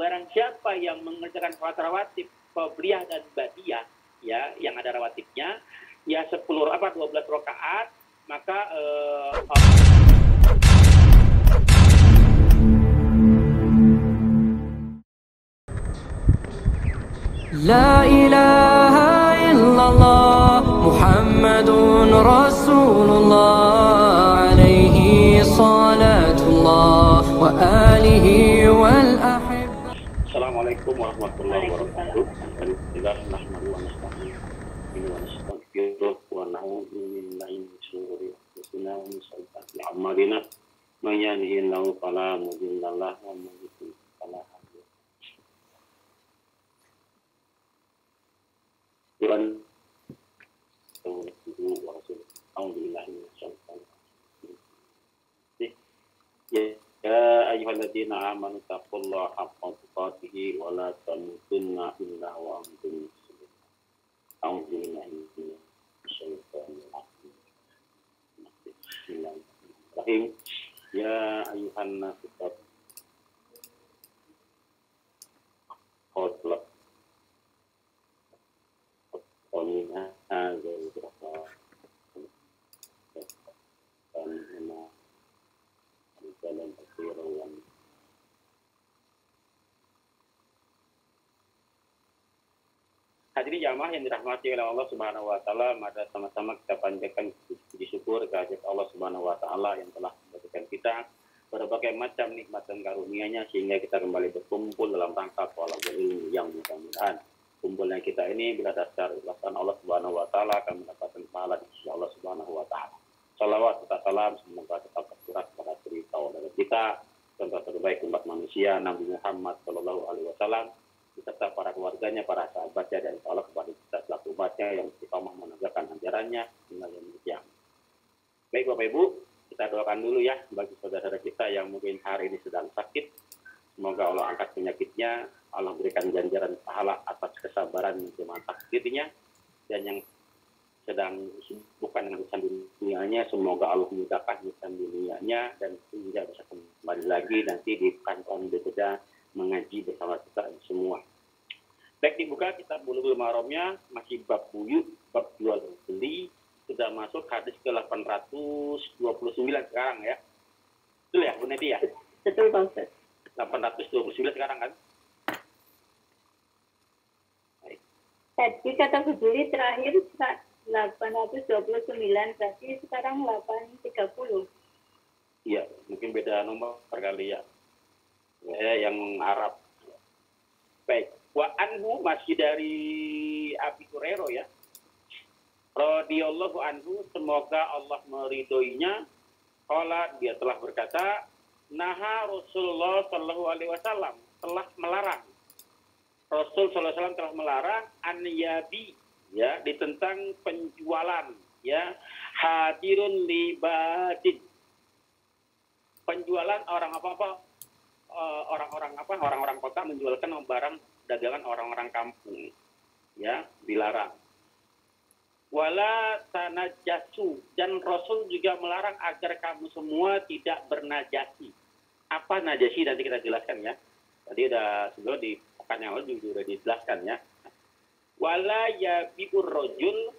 barang siapa yang mengerjakan salat rawatib qobliyah dan ba'diyah, ya, yang ada rawatibnya, ya 12 rakaat, maka La ilaha illallah Muhammadun Rasulullah alaihi salatullah wa alihi wal ahib. Assalamualaikum warahmatullahi wabarakatuh. Bismillahirrahmanirrahim. Wa nastaghfiruh wa na'udzu billahi min shururi anfusina wa min sayyiati a'malina. May yahdihillahu fala mudilla lahu wa may yudlil fala hadiya lahu. Quran wa rasul. A'udzubillahi minasyaitonir rajim. Ya ayyuhalladzina amanu taqullaha haqqa tuqatih wa la tamutunna illa wa antum muslimun. A'udzubillahi minasyaitonir rajim. Bismillahirrahmanirrahim. Ya ayyuhan nasu taqullaha qulina azza dalam kesiruan. Hadirin jamaah yang dirahmati oleh Allah Subhanahu wa taala, mari sama-sama kita panjatkan puji syukur kehadirat Allah Subhanahu wa taala yang telah memberikan kita berbagai macam nikmat dan karunia-Nya sehingga kita kembali berkumpul dalam rangka thalabul ilmi yang mudah-mudahan kumpulnya kita ini bila dasar ikhlasan Allah Subhanahu wa taala akan mendapatkan pahala di sisi Allah Subhanahu wa taala. Salawat serta salam semoga tetap tercurah kepada suri saudara kita, contoh terbaik umat manusia Nabi Muhammad Shallallahu Alaihi Wasallam, beserta para keluarganya, para sahabatnya, dan Allah kepada kita selaku umatnya yang istiqomah menegakkan ajarannya hingga yaumil qiyamah. Baik Bapak Ibu, kita doakan dulu ya bagi saudara kita yang mungkin hari ini sedang sakit. Semoga Allah angkat penyakitnya, Allah berikan ganjaran pahala atas kesabaran yang takdirnya, dan yang sedang bukan dengan urusan dunianya, semoga Allah mudahkan urusan dunianya dan sehingga bisa kembali lagi nanti di kantor berbeda mengaji bersama kita semua. Baik, dibuka kitab Bulughul Maramnya, masih bab buyut, bab jual beli, sudah masuk hadis ke 829 sekarang ya. Betul ya Bu Nedi ya? Betul Bang Ustaz. 829 sekarang kan? Baik. Tadi kata Bu Juli terakhir 829, berarti sekarang 830. Iya, mungkin beda nomor kali ya. Yang Arab. Baik, wa anhu masih dari Abi Hurairah ya. Radhiyallahu anhu, semoga Allah meridhoinya. Qala, dia telah berkata, naha Rasulullah sallallahu alaihi wasallam, telah melarang. Rasul sallallahu alaihi wasallam telah melarang an yabi, ya, ditentang penjualan, ya, hadirun libadin, penjualan orang-orang kota menjualkan barang dagangan orang-orang kampung, ya, dilarang. Wala tanajasu, dan Rasul juga melarang agar kamu semua tidak bernajasi. Apa najasi nanti kita jelaskan ya. Tadi sudah di pekan yang lalu juga dijelaskan ya. Wala yabi'ur rajul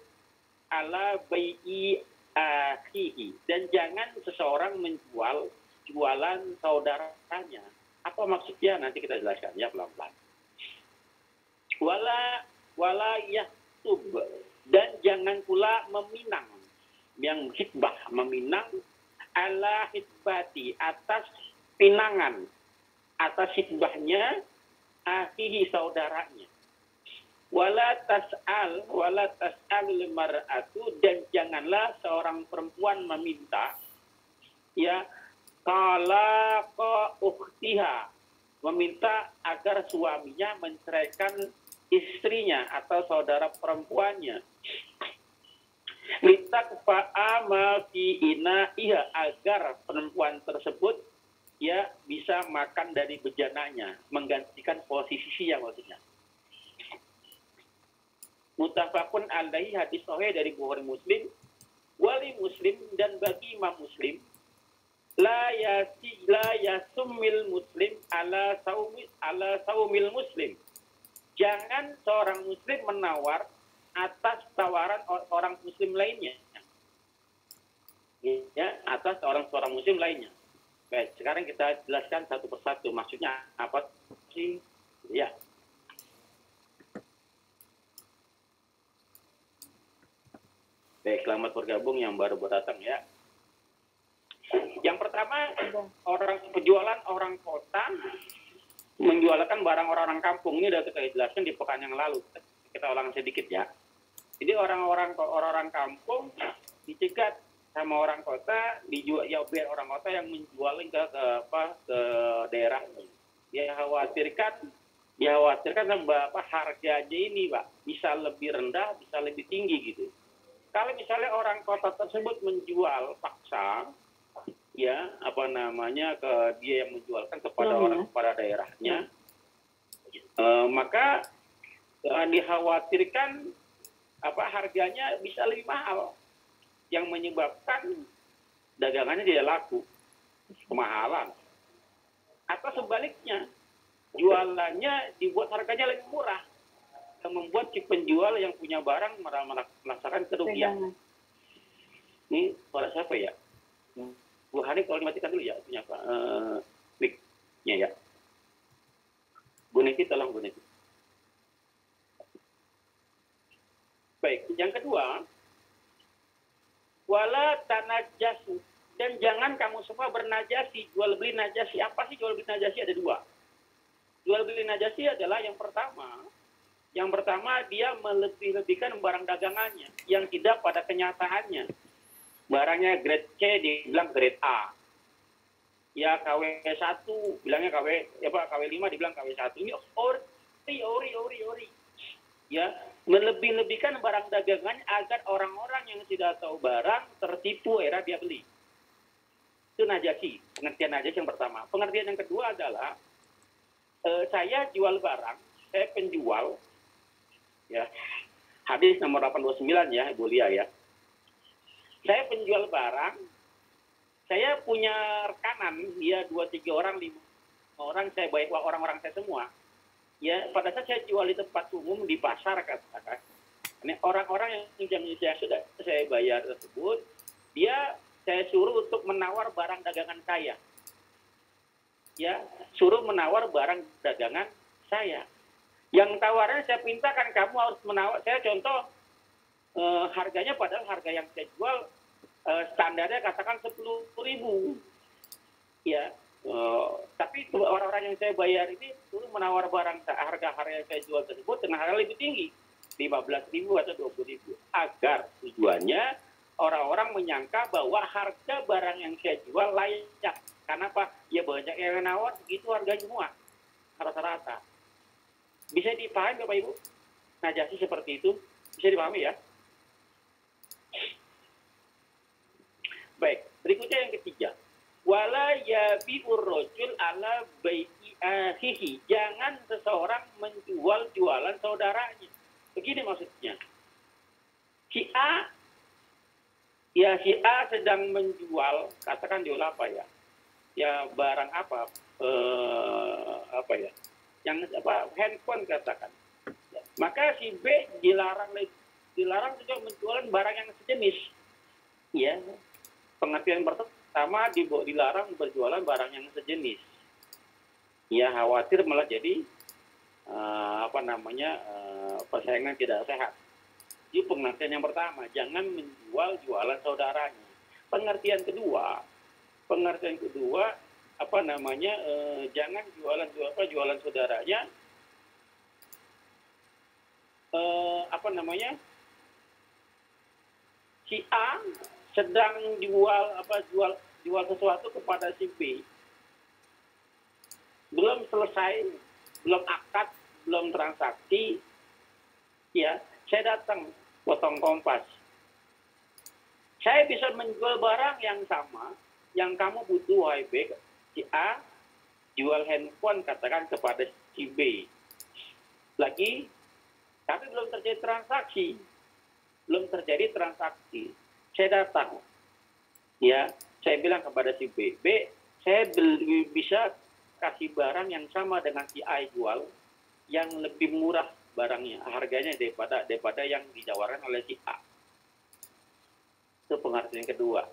ala bai'i akhihi, dan jangan seseorang menjual jualan saudaranya. Apa maksudnya nanti kita jelaskan ya pelan-pelan. Wala yahtub, dan jangan pula meminang, yang hitbah, meminang, ala hitbati, atas pinangan, atas hitbahnya akhihi, saudaranya. Wala tas'al mar'atu, dan janganlah seorang perempuan meminta, ya, talaqa ukhtiha, meminta agar suaminya menceraikan istrinya atau saudara perempuannya. Litakfa'a ma fi ina'iha, agar perempuan tersebut ya bisa makan dari bejananya, menggantikan posisi yang maksudnya. Muttafaqun alaihi, hadis sahih dari Bukhari Muslim, wali Muslim, dan bagi Imam Muslim, la yasumil muslim ala saumil muslim. Jangan seorang muslim menawar atas tawaran orang muslim lainnya. Ya, atas seorang muslim lainnya. Baik, sekarang kita jelaskan satu persatu. Maksudnya apa sih? Ya. Baik, selamat bergabung yang baru datang ya. Yang pertama, penjualan orang kota menjualkan barang orang kampung. Ini sudah kita jelaskan di pekan yang lalu. Kita ulang sedikit ya. Jadi orang kampung dicegat sama orang kota, dijual ya biar orang kota yang menjual ke daerah. Dia khawatirkan harganya ini Pak bisa lebih rendah, bisa lebih tinggi gitu. Kalau misalnya orang kota tersebut menjual paksa, ya ke dia yang menjualkan kepada kepada daerahnya, maka dikhawatirkan harganya bisa lebih mahal, yang menyebabkan dagangannya tidak laku, kemahalan. Atau sebaliknya, jualannya dibuat harganya lebih murah, yang membuat si penjual yang punya barang merasakan kerugian. Ini suara siapa ya? Bu Hani, kalau dimatikan dulu ya, punya apa? Mic-nya ya. Bu Niki, tolong Bu Niki. Baik, yang kedua, wala tanajasu, dan jangan kamu semua bernajasi, jual beli najasi. Apa sih jual beli najasi? Ada dua. Jual beli najasi adalah yang pertama dia melebih-lebihkan barang dagangannya yang tidak pada kenyataannya. Barangnya grade C dibilang grade A. Ya KW1 bilangnya KW5 dibilang KW1. Ini ori. Ya, melebih-lebihkan barang dagangannya agar orang-orang yang tidak tahu barang tertipu era dia beli. Itu najasi, pengertian najasi yang pertama. Pengertian yang kedua adalah saya jual barang, saya penjual, ya, hadis nomor 829 ya, Ibu Lia ya. Saya penjual barang, saya punya rekanan, ya 2-3 orang, 5 orang, saya baik orang-orang saya semua. Ya, pada saat saya jual di tempat umum di pasar katakan, ini orang-orang yang sudah saya bayar tersebut, saya suruh untuk menawar barang dagangan saya. Ya, suruh menawar barang dagangan saya. Yang tawarannya saya pintakan kamu harus menawar. Saya contoh harganya padahal harga yang saya jual standarnya katakan 10.000. Ya. Tapi orang-orang yang saya bayar ini suruh menawar barang harga yang saya jual tersebut dengan harga lebih tinggi, 15.000 atau 20.000, agar tujuannya orang-orang menyangka bahwa harga barang yang saya jual layak. Karena apa? Ya banyak yang menawar segitu harganya semua rata-rata. Bisa dipahami Bapak Ibu? Najasi seperti itu bisa dipahami ya? Baik, berikutnya yang ketiga. Wala yabi'ur rajul ala bai'i akhihi. Jangan seseorang jualan saudaranya. Begini maksudnya. Si A sedang menjual, katakan jual apa ya? Ya barang apa? Handphone katakan. Maka si B dilarang juga menjual barang yang sejenis. Ya. Pengertian pertama dilarang berjualan barang yang sejenis. Ya, khawatir malah jadi persaingan tidak sehat. Itu pengertian yang pertama, jangan jualan saudaranya. Pengertian kedua, jangan jualan saudaranya. Si A sedang jual sesuatu kepada si B. Belum selesai, belum akad, belum transaksi, ya, saya datang potong kompas. Saya bisa menjual barang yang sama, yang kamu butuh, wahai B. Si A jual handphone katakan kepada si B. Tapi belum terjadi transaksi. Saya datang, ya, Saya bilang kepada si B, saya bisa kasih barang yang sama dengan si A jual, yang lebih murah barangnya, harganya daripada yang ditawarkan oleh si A. Itu pengertian kedua.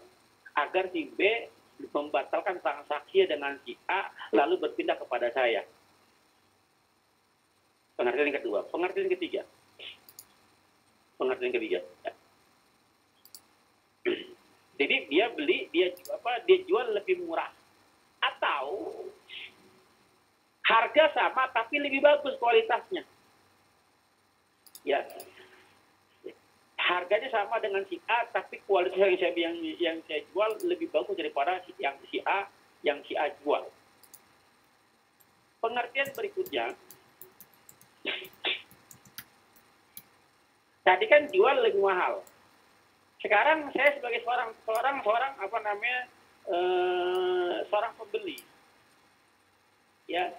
Agar si B membatalkan transaksi dengan si A, lalu berpindah kepada saya. Pengertian kedua. Pengertian ketiga. Jadi dia jual lebih murah, atau harga sama tapi lebih bagus kualitasnya. Ya, harganya sama dengan si A tapi kualitas yang saya jual lebih bagus daripada si A yang si A jual. Pengertian berikutnya, tadi kan jual lebih mahal. Sekarang saya sebagai seorang pembeli, ya,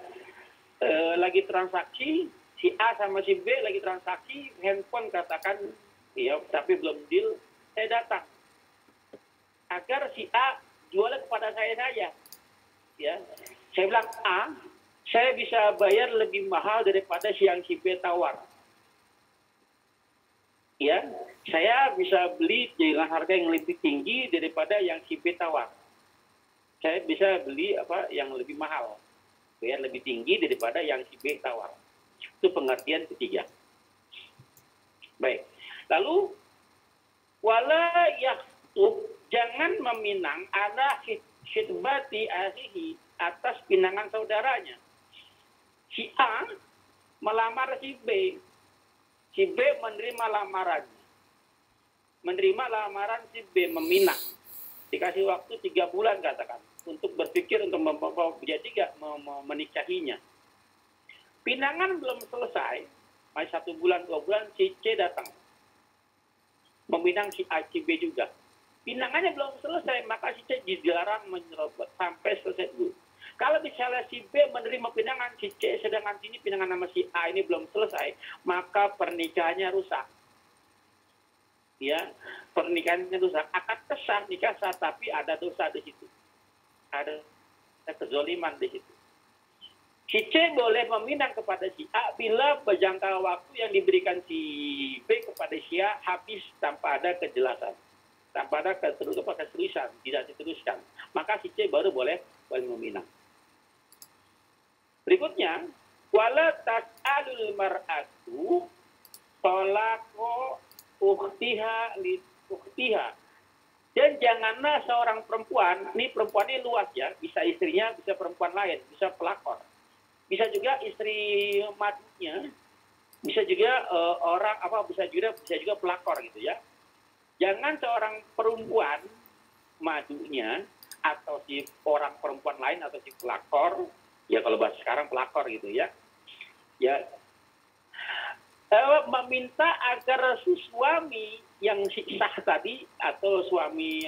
lagi transaksi, si A sama si B lagi transaksi handphone katakan, ya, tapi belum deal. Saya datang agar si A jual kepada saya, ya. Saya bilang, A, saya bisa bayar lebih mahal daripada yang si B tawar. Ya, saya bisa beli dengan harga yang lebih tinggi daripada yang si B tawar. Saya bisa beli yang lebih mahal, bayar lebih tinggi daripada yang si B tawar. Itu pengertian ketiga. Baik. Lalu wala yahtub, jangan meminang ala khidbati akhihi, atas pinangan saudaranya. Si A melamar si B. Si B menerima lamaran si B, meminang. Dikasih waktu 3 bulan katakan untuk berpikir untuk menikahinya. Pinangan belum selesai, masih 1 bulan 2 bulan si C datang meminang si A, si B juga. Pinangannya belum selesai, maka si C dilarang menyerobot sampai selesai dulu. Kalau misalnya si B menerima pinangan si C, sedangkan sini pinangan nama si A ini belum selesai, maka pernikahannya rusak. Ya, pernikahannya rusak. Akad sah, nikah sah, tapi ada dosa di situ. Ada kezoliman di situ. Si C boleh meminang kepada si A bila berjangka waktu yang diberikan si B kepada si A habis tanpa ada kejelasan, tanpa ada keseriusan, tidak diteruskan. Maka si C baru boleh meminang. Berikutnya, wala tas'alul mar'atu talaqo ukhtiha li ukhtiha. Dan janganlah seorang perempuan, ini perempuannya luas ya, bisa istrinya, bisa perempuan lain, bisa pelakor. Bisa juga istri madunya, bisa juga bisa juga pelakor gitu ya. Jangan seorang perempuan madunya atau si orang perempuan lain atau si pelakor, ya kalau bahasa sekarang pelakor gitu ya, meminta agar si suami yang sah tadi atau suami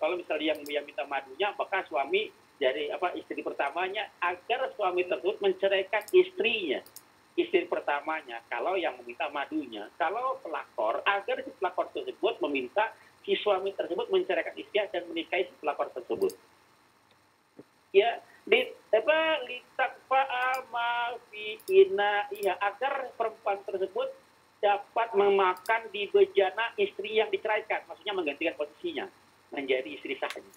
kalau misalnya yang minta madunya, maka suami dari istri pertamanya, agar suami tersebut menceraikan istrinya, istri pertamanya. Kalau yang meminta madunya, kalau pelakor, agar si pelakor tersebut meminta si suami tersebut menceraikan istrinya dan menikahi si pelakor tersebut. Ya, agar perempuan tersebut dapat memakan di bejana istri yang diceraikan, maksudnya menggantikan posisinya menjadi istri sahnya.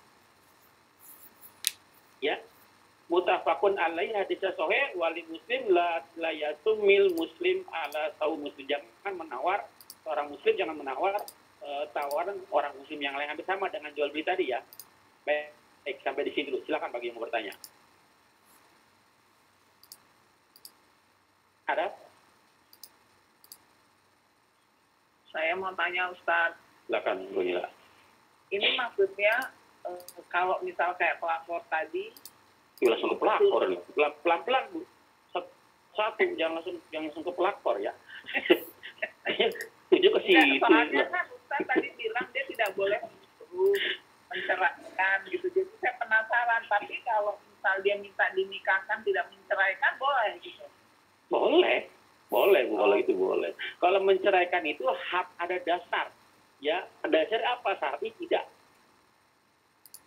Ya, mutafakun alaih, hadis sahih, wali muslim la yatumil muslim ala saum muslim. Jangan menawar seorang muslim, jangan menawar tawaran orang muslim yang lain, hampir sama dengan jual beli tadi ya. Baik, sampai di sini dulu. Silakan bagi yang mau bertanya. Ada? Saya mau tanya Ustadz. Silakan, Bu Nila. Ini maksudnya kalau misal kayak pelakor tadi, langsung ke pelakor nih, pelan-pelan Bu. Satu, jangan langsung ke pelakor ya. Tujuh ke situ. Soalnya kan Ustaz tadi bilang dia tidak boleh menceraikan gitu. Jadi saya penasaran. Tapi kalau misal dia minta dinikahkan tidak menceraikan, boleh gitu? Boleh Bu, kalau itu boleh. Kalau menceraikan itu hak, ada dasar. Ya, dasar apa? Syar'i tidak.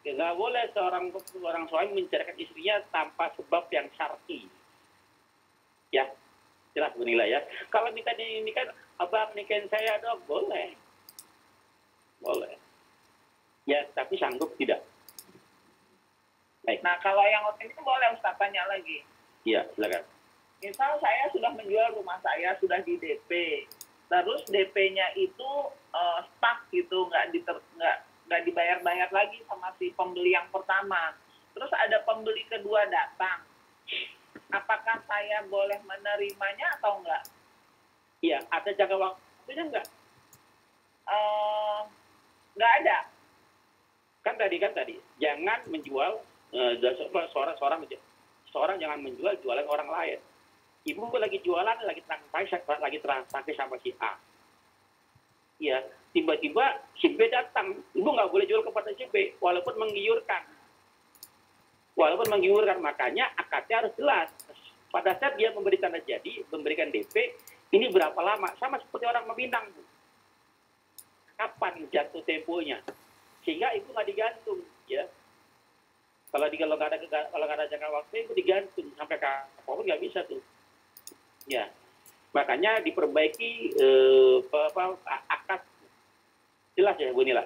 Nggak boleh seorang suami menceraikan istrinya tanpa sebab yang syar'i. Ya, jelas bernilai ya. Kalau minta dinikahin, abang nikahin saya dong, boleh. Boleh. Ya, tapi sanggup tidak. Baik. Nah, kalau yang ini boleh Ustaz tanya lagi. Iya, silakan. Misal saya sudah menjual rumah saya, sudah di DP. Terus DP-nya itu stuck gitu, nggak dibayar-bayar lagi sama si pembeli yang pertama. Terus ada pembeli kedua datang. Apakah saya boleh menerimanya atau enggak? Iya, ada jangka waktunya enggak? Nggak ada. Kan tadi, jangan menjual seorang jangan menjual jualan orang lain. Ibu lagi jualan, lagi transaksi sama si A. Iya, tiba-tiba si B datang. Ibu nggak boleh jual kepada si B, walaupun menggiurkan. Makanya akadnya harus jelas. Pada saat dia memberi tanda jadi, memberikan DP, ini berapa lama? Sama seperti orang meminang. Kapan jatuh temponya? Sehingga ibu nggak digantung, ya. Kalau nggak ada jangka waktu, itu digantung sampai kapan nggak bisa tuh. Ya, makanya diperbaiki akad. Jelas ya, Bu Nila?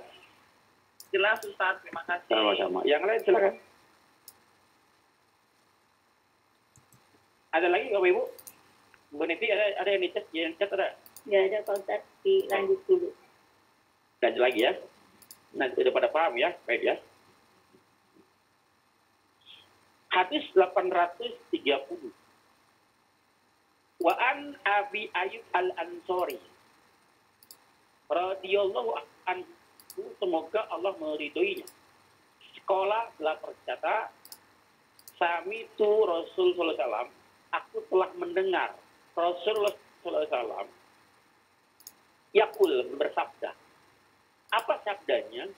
Jelas, Ustaz. Terima kasih. Sama-sama. Yang lain silakan. Ada lagi Bapak Ibu? Bu Niti ada yang dicat? Ada? Nggak ada Pak Ustaz, dilanjut dulu. Lanjut lagi ya. Nah, sudah pada paham ya? Baik ya. Hadis 830. Wa an Abi Ayyub Al-Ansari radhiyallahu anhu, semoga Allah meridhoinya. Sekolah telah berkata, sami'tu Rasul sallallahu alaihi wasallam, aku telah mendengar Rasulullah sallallahu alaihi wasallam yaqul, bersabda. Apa sabdanya?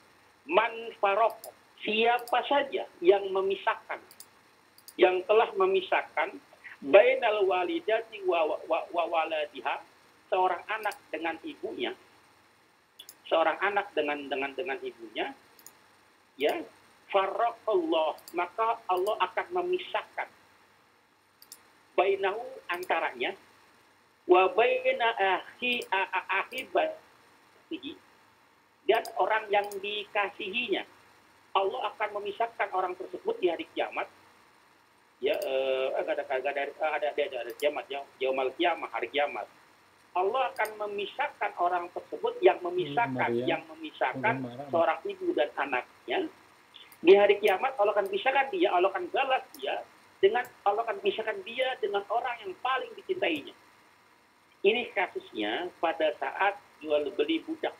Man faraq, siapa saja yang memisahkan, yang telah memisahkan bainal walidati wa waladiha, seorang anak dengan ibunya, ya, farraqallah, maka Allah akan memisahkan bainahu, antaranya, wa baina ahibatihi, dan orang yang dikasihinya. Allah akan memisahkan orang tersebut di hari kiamat. Ya, ada kiamat, yaumul kiamah, hari kiamat. Allah akan memisahkan orang tersebut yang memisahkan seorang ibu dan anaknya. Di hari kiamat Allah akan pisahkan dia, Allah akan balas dia Allah akan pisahkan dia dengan orang yang paling dicintainya. Ini kasusnya pada saat jual beli budak.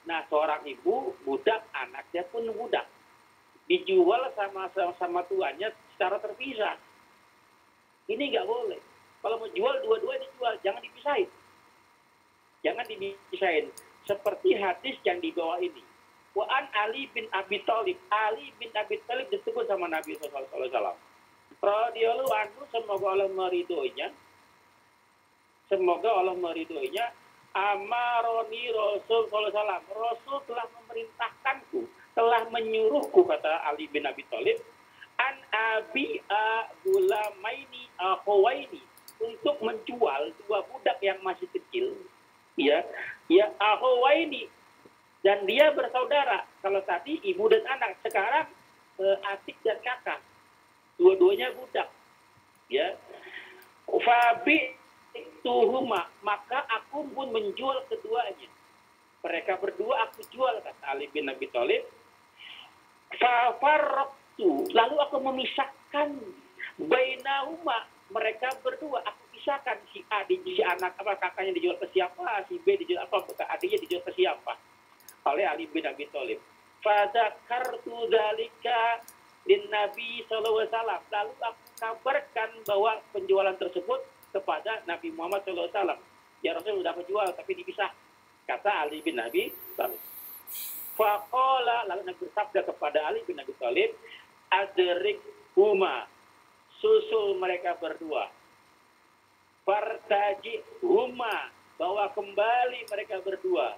Nah, seorang ibu budak, anaknya pun budak. Dijual sama tuannya secara terpisah. Ini nggak boleh. Kalau mau jual, dua-dua dijual, jangan dipisahin. Seperti hadis yang di bawah ini. Wa an Ali bin Abi Thalib. Ali bin Abi Thalib disebut sama Nabi sallallahu alaihi wasallam. Radhiyallahu anhu, semoga Allah meridhoinya. Amaroni Rasul sallallahu alaihi wasallam. Rasul telah memerintahkanku, telah menyuruhku, kata Ali bin Abi Thalib, an abi gulamaini akhawaini, untuk menjual dua budak yang masih kecil, ya akhawaini, dan dia bersaudara. Kalau tadi ibu dan anak, sekarang adik dan kakak, dua-duanya budak, ya. Fabi tuhuma, maka aku pun menjual keduanya. Mereka berdua aku jual, kata Ali bin Abi Thalib. Fafarraqtu, lalu aku memisahkan bainahuma, mereka berdua aku pisahkan. Si A si anak kakaknya dijual ke siapa, si B dijual adiknya dijual ke siapa, oleh Ali bin Abi Thalib. Fadzakartu dzalika lin Nabi sallallahu alaihi wasallam, lalu aku kabarkan bahwa penjualan tersebut kepada Nabi Muhammad sallallahu alaihi wasallam. Ya, Rasul sudah menjual tapi dipisah, kata Ali bin Abi Thalib. Faqala, lalu Nabi bersabda kepada Ali bin Abi Thalib, adrik huma, susul mereka berdua. Fartaji huma, bawa kembali mereka berdua.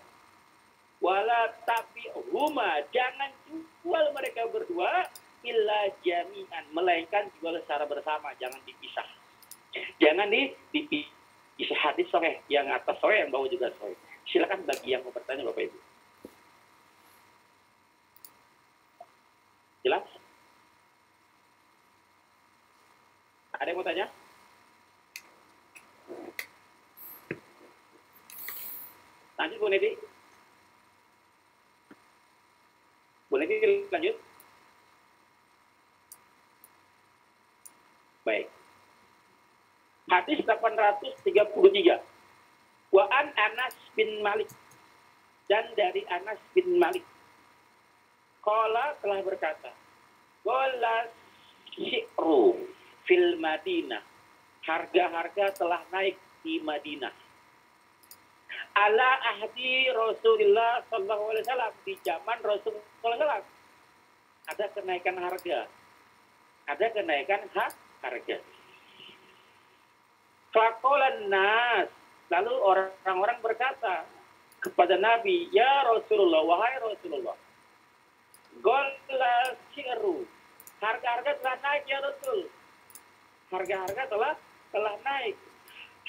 Wala tapi huma, jangan jual mereka berdua illa jami'an, melainkan jual secara bersama, jangan dipisah. Jangan dipisah. Hadis sahih, yang atas sahih, yang bawah juga sahih. Silakan bagi yang mau bertanya Bapak Ibu. Jelas? Ada yang mau tanya? Lanjut Bu Nedi. Boleh lanjut? Baik. Hadis 833. Wa an Anas bin Malik. Dan dari Anas bin Malik. Qala telah berkata, qala syi'ru fil Madinah. Harga-harga telah naik di Madinah. Ala ahdi Rasulullah sallallahu alaihi wasallam, di zaman Rasulullah SAW ada kenaikan harga. Ada kenaikan harga. Faqalan nas, lalu orang-orang berkata kepada Nabi, ya Rasulullah, wahai Rasulullah, Gola syi'ru, harga-harga telah naik ya Rasul. Harga-harga telah naik.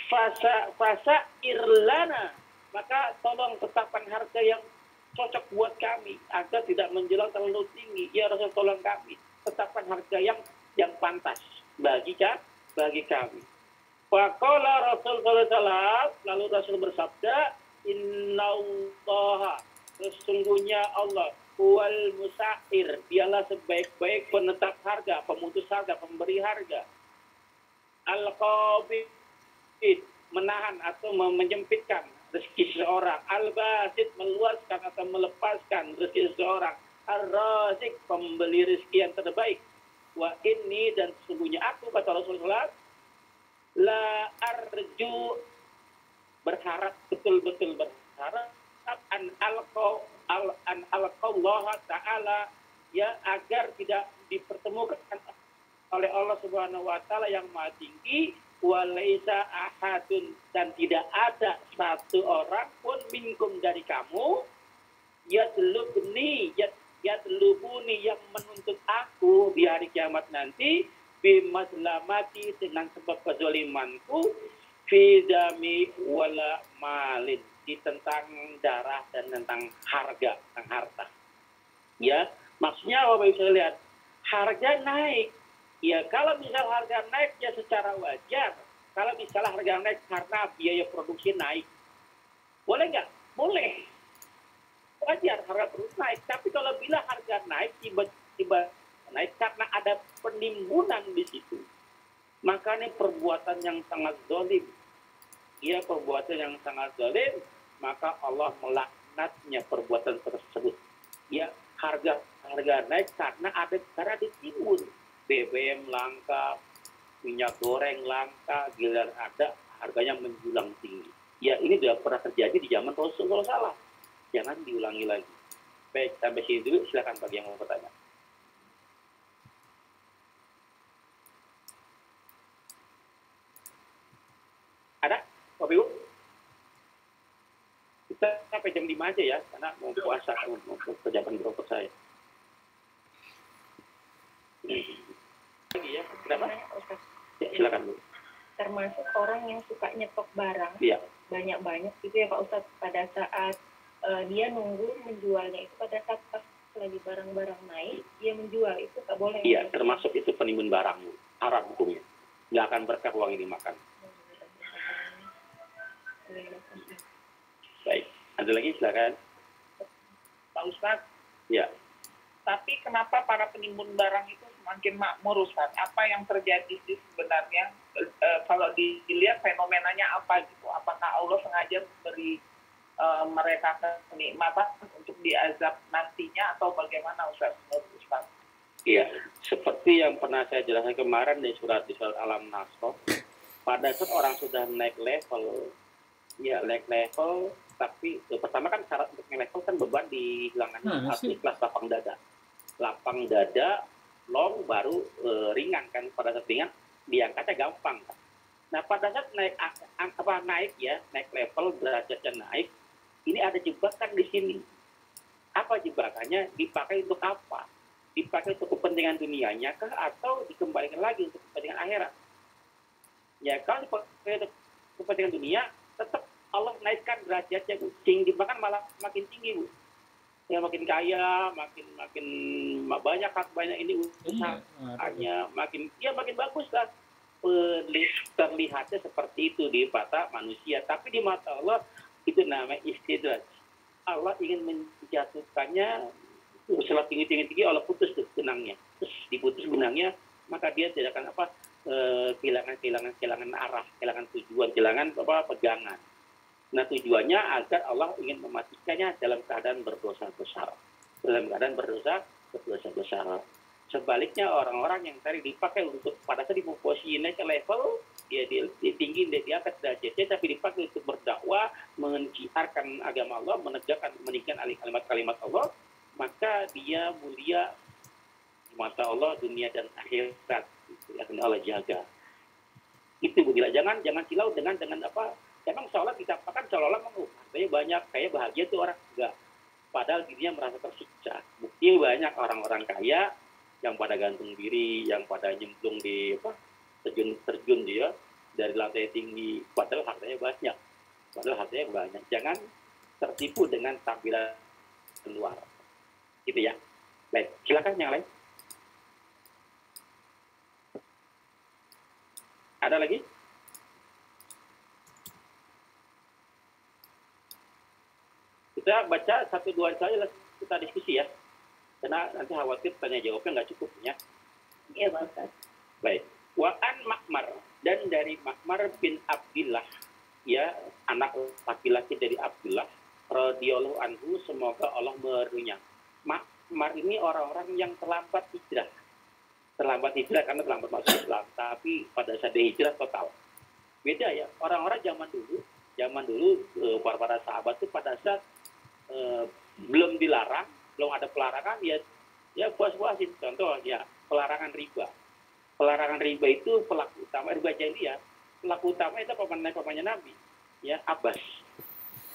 Fasa irlana, maka tolong tetapkan harga yang cocok buat kami agar tidak menjual terlalu tinggi. Ya Rasul, tolong kami tetapkan harga yang pantas bagi kami. Faqala Rasul sallallahu alaihi wasallam, lalu Rasul bersabda, innallaha, sesungguhnya Allah wal musair, dialah sebaik-baik penetap harga, pemutus harga, pemberi harga. Al-qabid, menahan atau menyempitkan rezeki seseorang. Al-basid, meluaskan atau melepaskan rezeki seseorang. Ar-razik, pembeli rezeki yang terbaik. Wa inni, dan sesungguhnya aku, kata Rasulullah, la arju, berharap, betul-betul berharap, an alqallah ta'ala, ya, agar tidak dipertemukan oleh Allah Subhanahu wa taala yang Maha Tinggi, walaisa ahadun, dan tidak ada satu orang pun minkum dari kamu, yatlubuni yang menuntut aku di hari kiamat nanti, bimaslamati, dengan sebab kezalimanku, fi dami wala malin, di tentang darah dan tentang harga, tentang harta. Ya, maksudnya Bapak Ibu lihat, harga naik. Ya, kalau misal harga naik ya secara wajar. Kalau misalnya harga naik karena biaya produksi naik, boleh nggak? Boleh. Wajar harga produksi naik. Tapi kalau bila harga naik tiba-tiba naik karena ada penimbunan di situ, maka ini perbuatan yang sangat zalim. Ya, perbuatan yang sangat zalim, maka Allah melaknatnya perbuatan tersebut. Ya, harga naik karena ditimbun. BBM langka, minyak goreng langka, giliran ada harganya menjulang tinggi. Ya, ini sudah pernah terjadi di zaman Rasulullah SAW. Jangan diulangi lagi. Baik, sampai sini dulu. Silakan bagi yang mau bertanya. Ada? Bapak Ibu? Kita sampai jam 5 aja ya, karena mau puasa, mau kerjaan berokok saya. Lagi ya, kenapa? Ya, silakan Bu. Termasuk orang yang suka nyetok barang, Iya. banyak-banyak gitu ya Pak Ustadz, pada saat dia nunggu menjualnya itu pada saat pas lagi barang-barang naik, dia menjual, itu nggak boleh. Iya, termasuk itu penimbun barang, Bu. Haram hukumnya. Nggak akan berkah uang ini makan. Baik, ada lagi silakan. Pak Ustadz, Ya. tapi kenapa para penimbun barang itu semakin makmur, Ustadz? Apa yang terjadi sih sebenarnya? Kalau dilihat fenomenanya apa gitu? Apakah Allah sengaja memberi mereka kenikmatan untuk diazab nantinya, atau bagaimana, Ustadz? Iya, seperti yang pernah saya jelaskan kemarin di surat Alam Nasr, pada saat orang sudah naik level, tapi pertama kan syarat untuk naik level kan beban dihilangkan harus ikhlas lapang dada, long, baru ringan kan. Pada saat ringan diangkatnya gampang kan. Nah, pada saat naik level, derajatnya naik, ini ada jebakan di sini. Apa jebakannya? Dipakai untuk apa? Dipakai untuk kepentingan dunianya kah atau dikembalikan lagi untuk kepentingan akhirat? Ya kalau dipakai untuk kepentingan dunia, tetap Allah naikkan derajatnya, Bu. Tinggi, bahkan malah makin tinggi, Bu. Ya makin kaya, makin banyak ini usahanya, makin bagus lah. Terlihatnya seperti itu di mata manusia, tapi di mata Allah itu namanya istidraj. Allah ingin menjatuhkannya setelah tinggi Allah putus tuh benangnya, terus diputus benangnya, maka dia tidak akan kehilangan arah, kehilangan tujuan, kehilangan pegangan. Nah tujuannya agar Allah ingin mematikannya dalam keadaan berdosa besar. Sebaliknya orang-orang yang tadi dipakai untuk pada saat posisinya ke level dia tinggi, dia diangkat derajatnya, tapi dipakai untuk berdakwah, menciarkan agama Allah, meninggikan kalimat Allah, maka dia mulia di mata Allah dunia dan akhirat. Itu yang Allah jaga. Itu bila jangan silau dengan apa? Emang seolah dikatakan seolah-olah artinya banyak kayak bahagia tuh orang enggak. Padahal dirinya merasa tersiksa. Bukti banyak orang-orang kaya yang pada gantung diri, yang pada nyemplung di terjun dia dari lantai tinggi, padahal hartanya banyak. Jangan tertipu dengan tampilan luar. Gitu ya. Baik, silakan yang lain. Ada lagi? Kita baca 1-2 saja, kita diskusi ya. Karena nanti khawatir tanya jawabnya nggak cukup ya. Iya, Pak Ustaz. Baik. Wa'an Ma'mar, dan dari Ma'mar bin Abdillah, ya, anak laki-laki dari Abdullah radhiyallahu anhu, semoga Allah meridhoinya. Ma'mar ini orang-orang yang terlambat hijrah karena terlambat masuk Islam, tapi pada saat dia hijrah total. Beda ya, orang-orang zaman dulu para sahabat itu pada saat belum dilarang, belum ada pelarangan, ya puas-puasin. Contoh ya, pelarangan riba itu pelaku utama riba jahiliyah. Pelaku utama itu pamannya Nabi, ya Abbas,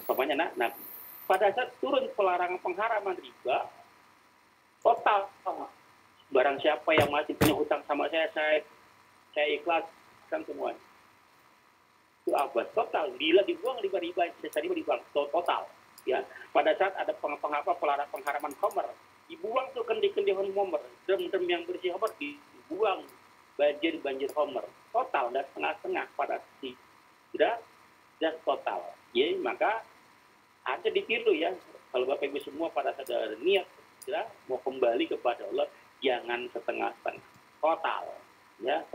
pamannya Nabi. Pada saat turun pelarangan pengharaman riba total, barang siapa yang masih punya hutang sama saya ikhlaskan semuanya. Itu Abbas total, dibuang riba total. Ya, pada saat ada pelarangan pengharaman khamr, dibuang tuh kendi-kendi khamr, drum yang bersih khamr dibuang, banjir khamr, total dan setengah-setengah pada tidak total. Ya, maka ada ditiru ya, kalau Bapak Ibu semua pada saat ada niat ya, mau kembali kepada Allah, jangan setengah-setengah, total. Ya,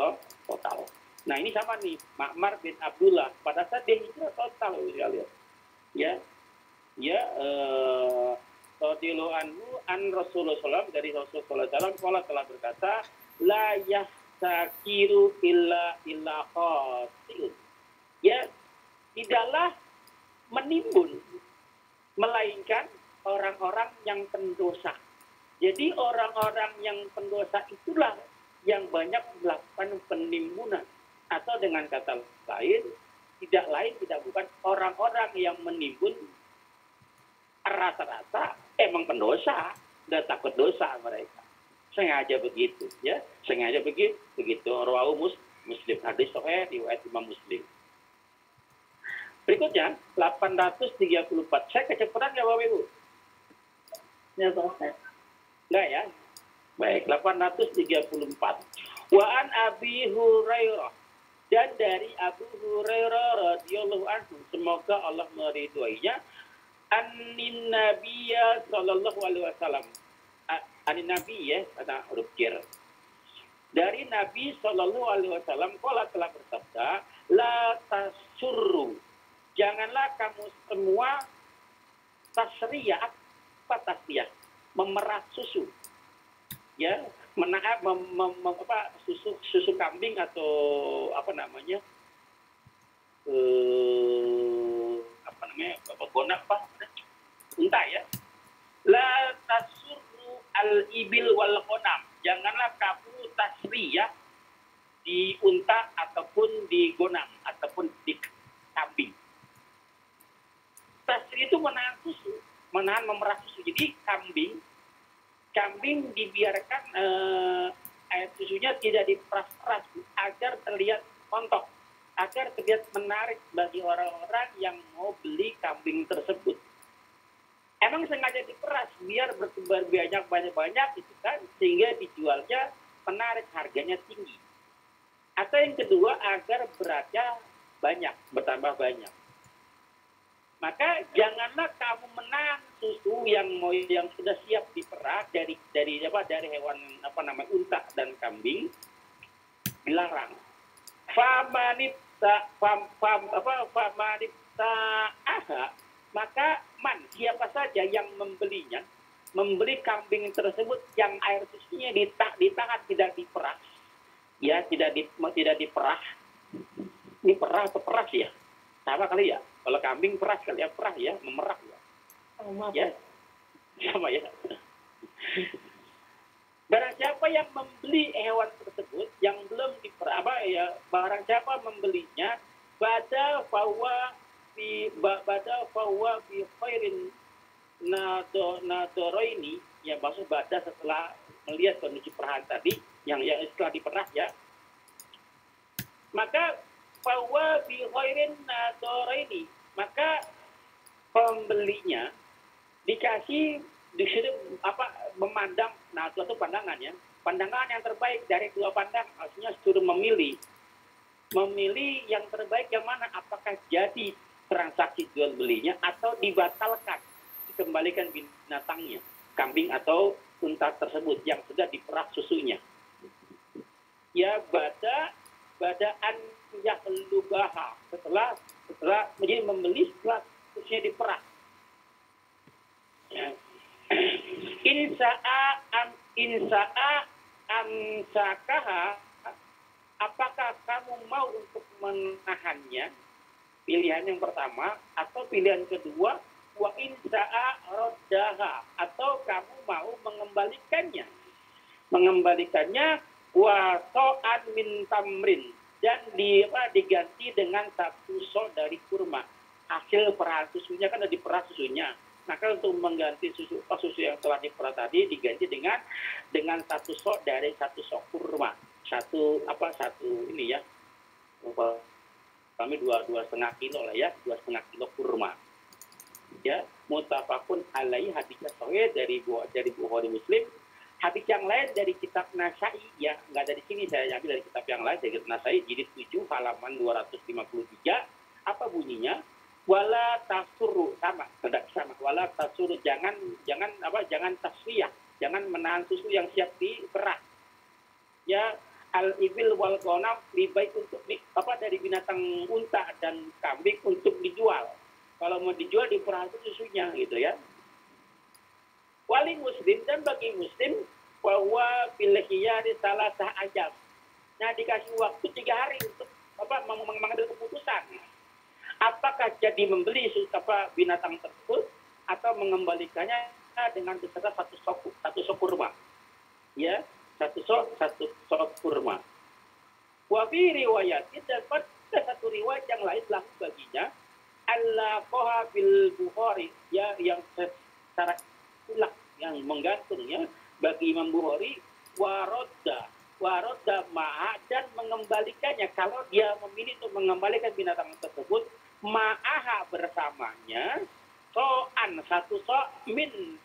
total. Nah ini sama nih, Ma'mar bin Abdullah, pada saat dia hijrah total, radhiyallahu anhu an Rasulullah SAW, dari Rasulullah SAW telah berkata, la yahtakiru illa khasiun. Ya, tidaklah menimbun melainkan orang-orang yang pendosa. Jadi orang-orang yang pendosa itulah yang banyak melakukan penimbunan, atau dengan kata lain tidak bukan orang-orang yang menimbun rata-rata emang pendosa, dan takut dosa mereka. Sengaja begitu, ya. Sengaja begitu. Rawahu Muslim, hadis sahih riwayat Imam Muslim. Berikutnya 834. Saya kecepatan ya Bapak Ibu? Ya, Pak Ustaz. Enggak ya? Baik, 834. Wa an Abi Hurairah, dan dari Abu Hurairah radhiyallahu anhu, semoga Allah meridhoinya, anin Nabiyya sallallahu alaihi wasallam. Anin Nabi ya, kata huruf jar. Dari Nabi sallallahu alaihi wasallam qala, telah bersabda, la tasurru, janganlah kamu semua tasriyah, apa tasriyah? Memerah susu. Ya, susu kambing atau apa namanya? Unta ya. La tasurru al-ibil wal qonam. Janganlah kamu tasriyah di unta ataupun di gonam ataupun di kambing. Tasriyah itu menahan susu. menahan memerah susu. Jadi kambing dibiarkan air susunya tidak diperas-peras agar terlihat montok, agar terlihat menarik bagi orang-orang yang mau beli kambing tersebut. Emang sengaja diperas biar bertebar banyak gitu kan, sehingga dijualnya menarik, harganya tinggi. Atau yang kedua, agar beratnya banyak, bertambah banyak. Maka janganlah kamu menahan susu yang sudah siap diperah dari hewan unta dan kambing, dilarang. Maka siapa saja yang membeli kambing tersebut yang air susunya ditahan, tidak diperah, ya tidak diperah. Ini perah atau peras ya? Sama kali ya. Kalau kambing peras kali ya, perah ya, memerah ya. Ya, sama ya. Barang siapa yang membeli hewan tersebut yang belum diperah, barang siapa membelinya, bada fawa bi khairin nadoroini, ya maksud bada setelah melihat kondisi perahan tadi, yang setelah diperah ya, maka bahwa bi khairin nadaraini, maka pembelinya disuruh memandang, itu pandangan yang terbaik dari dua pandang, maksudnya suruh memilih yang terbaik yang mana, apakah jadi transaksi jual belinya atau dibatalkan, dikembalikan binatangnya, kambing atau unta tersebut yang sudah diperah susunya. Ya badaan yahlubaha, setelah menjadi membeli setelah susunya diperah. Ya. Insa'a amsakaha, apakah kamu mau untuk menahannya? Pilihan yang pertama, atau pilihan kedua, wa insa'a roddaha, atau kamu mau mengembalikannya wa so'an min tamrin, dan diganti dengan satu so dari kurma. Hasil perahan susunya kan ada diperah susunya. Maka untuk mengganti susu yang telah diperah tadi diganti dengan satu so dari satu so kurma. Satu ini ya. Kami 2,5 kilo lah ya, 2,5 kilo kurma. Ya, mutafakun alaihi, hadisnya sahih dari Bukhari Muslim. Hadis yang lain dari kitab Nasai, ya nggak dari sini, saya ambil dari kitab yang lain, dari kitab Nasai jilid 7 halaman 253. Apa bunyinya? Wala tasuru, sama wala tasuru, jangan tasfiyah, jangan menahan susu yang siap diperah. Ya, al-ibil wal ghanam, lebih baik untuk dari binatang unta dan kambing untuk dijual. Kalau mau dijual diperah susunya gitu ya. Wali muslim, dan bagi muslim, bahwa pilihiyari salah sah ajal. Nah, dikasih waktu 3 hari untuk mengambil keputusan. Apakah jadi membeli binatang tersebut atau mengembalikannya dengan beserta satu sok kurma. Ya, satu sok kurma. Wa fi riwayatin, dan pada satu riwayat yang lain telah baginya Allah qoha bil Bukhari, ya, yang secara ulak yang menggantungnya bagi Imam Bukhari, warodda ma'a, dan mengembalikannya kalau dia memilih untuk mengembalikan binatang tersebut, ma'aha, bersamanya, satu min